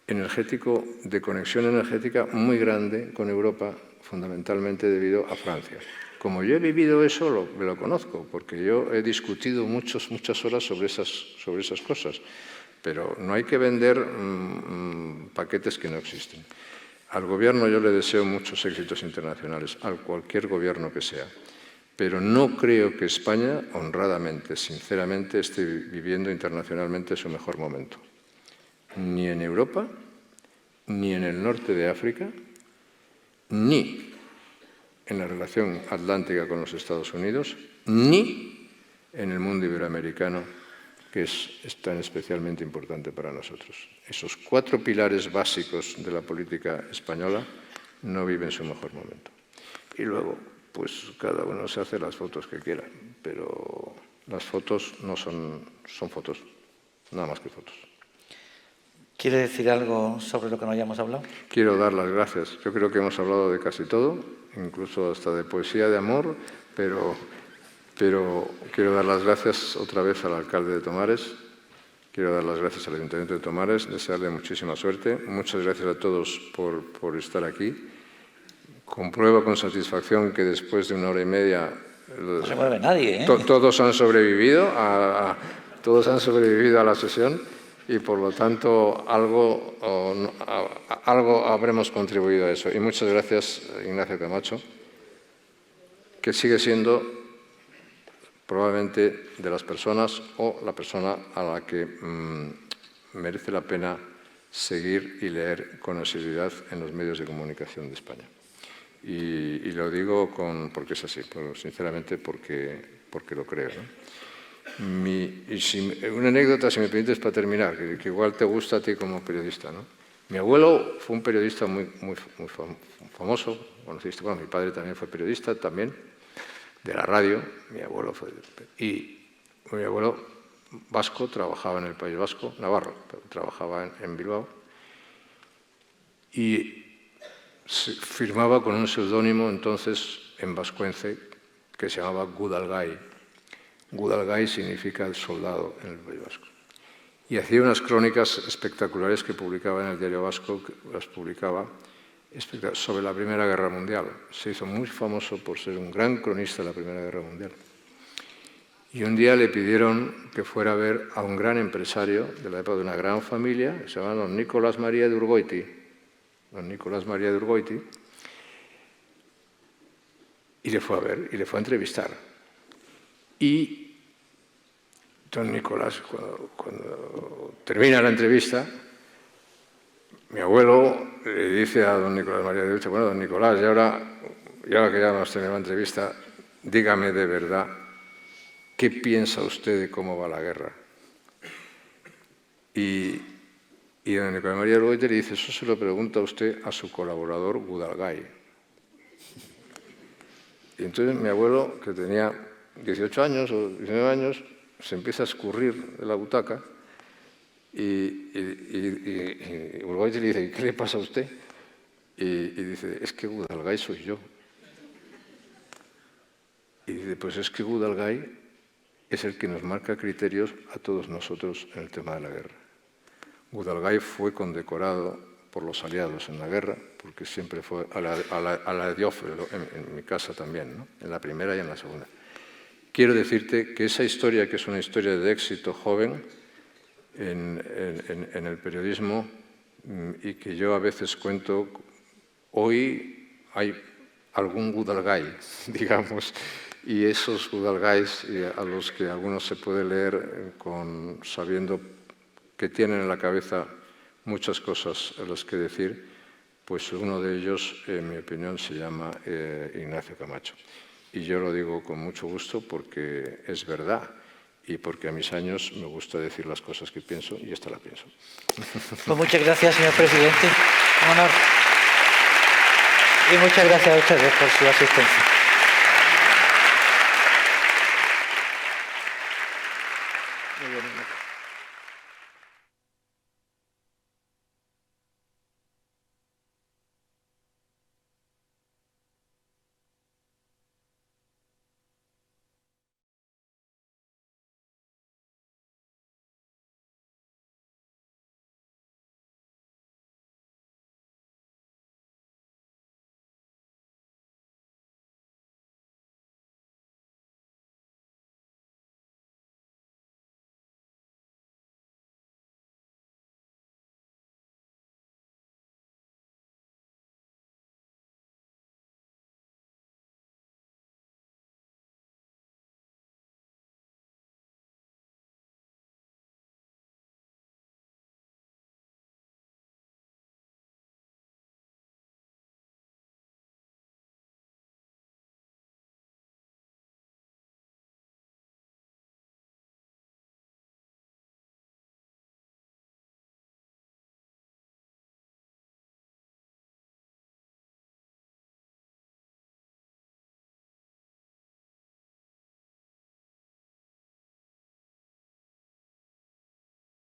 energético, de conexión energética muy grande con Europa, fundamentalmente debido a Francia. Como yo he vivido eso, me lo conozco, porque yo he discutido muchas horas sobre esas cosas. Pero no hay que vender paquetes que no existen. Al gobierno yo le deseo muchos éxitos internacionales, a cualquier gobierno que sea. Pero no creo que España, honradamente, sinceramente, esté viviendo internacionalmente su mejor momento. Ni en Europa, ni en el norte de África, ni en la relación atlántica con los Estados Unidos, ni en el mundo iberoamericano, que es tan especialmente importante para nosotros. Esos 4 pilares básicos de la política española no viven su mejor momento. Y luego, pues cada uno se hace las fotos que quiera, pero las fotos no son fotos, nada más que fotos. ¿Quiere decir algo sobre lo que no hayamos hablado? Quiero dar las gracias. Yo creo que hemos hablado de casi todo, incluso hasta de poesía de amor, pero quiero dar las gracias otra vez al alcalde de Tomares, quiero dar las gracias al Ayuntamiento de Tomares, desearle muchísima suerte. Muchas gracias a todos por estar aquí. Compruebo con satisfacción que después de 1 hora y media... No se mueve nadie, ¿eh? Todos han sobrevivido a la sesión y, por lo tanto, algo habremos contribuido a eso. Y muchas gracias, Ignacio Camacho, que sigue siendo probablemente de las personas o la persona a la que merece la pena seguir y leer con asiduidad en los medios de comunicación de España. Y lo digo porque es así, sinceramente porque lo creo, ¿no? Una anécdota, si me permites, para terminar, que igual te gusta a ti como periodista, ¿no? Mi abuelo fue un periodista muy famoso, conociste, bueno, mi padre también fue periodista, también, de la radio, mi abuelo vasco, trabajaba en el País Vasco, navarro, pero trabajaba en Bilbao, y firmaba con un seudónimo entonces en vascuence que se llamaba Gudalgai. Gudalgai significa el soldado en el País Vasco. Y hacía unas crónicas espectaculares que publicaba en el Diario Vasco, las publicaba sobre la Primera Guerra Mundial. Se hizo muy famoso por ser un gran cronista de la Primera Guerra Mundial. Y un día le pidieron que fuera a ver a un gran empresario de la época de una gran familia, que se llamaba don Nicolás María de Urgoiti. Don Nicolás María de Urgoiti y le fue a ver y le fue a entrevistar. Y don Nicolás, cuando termina la entrevista, mi abuelo le dice a don Nicolás María de Uche, bueno, don Nicolás, y ahora que ya hemos tenido la entrevista, dígame de verdad, ¿qué piensa usted de cómo va la guerra? Y don Nicolás María de Uche le dice, eso se lo pregunta usted a su colaborador Gudalgai. Y entonces mi abuelo, que tenía 18 años o 19 años, se empieza a escurrir de la butaca y Gudalgai le dice, ¿qué le pasa a usted? Y dice, es que Gudalgai soy yo. Y dice, pues es que Gudalgai es el que nos marca criterios a todos nosotros en el tema de la guerra. Gudalgai fue condecorado por los aliados en la guerra, porque siempre fue a la Diófilo, en mi casa también, ¿no? En la primera y en la segunda. Quiero decirte que esa historia, que es una historia de éxito joven en el periodismo y que yo a veces cuento, hoy hay algún Gudalgai, digamos, y esos Gudalgais a los que algunos se puede leer sabiendo que tienen en la cabeza muchas cosas a las que decir, pues uno de ellos, en mi opinión, se llama Ignacio Camacho. Y yo lo digo con mucho gusto porque es verdad y porque a mis años me gusta decir las cosas que pienso y esta la pienso. Pues muchas gracias, señor presidente. Un honor. Y muchas gracias a ustedes por su asistencia.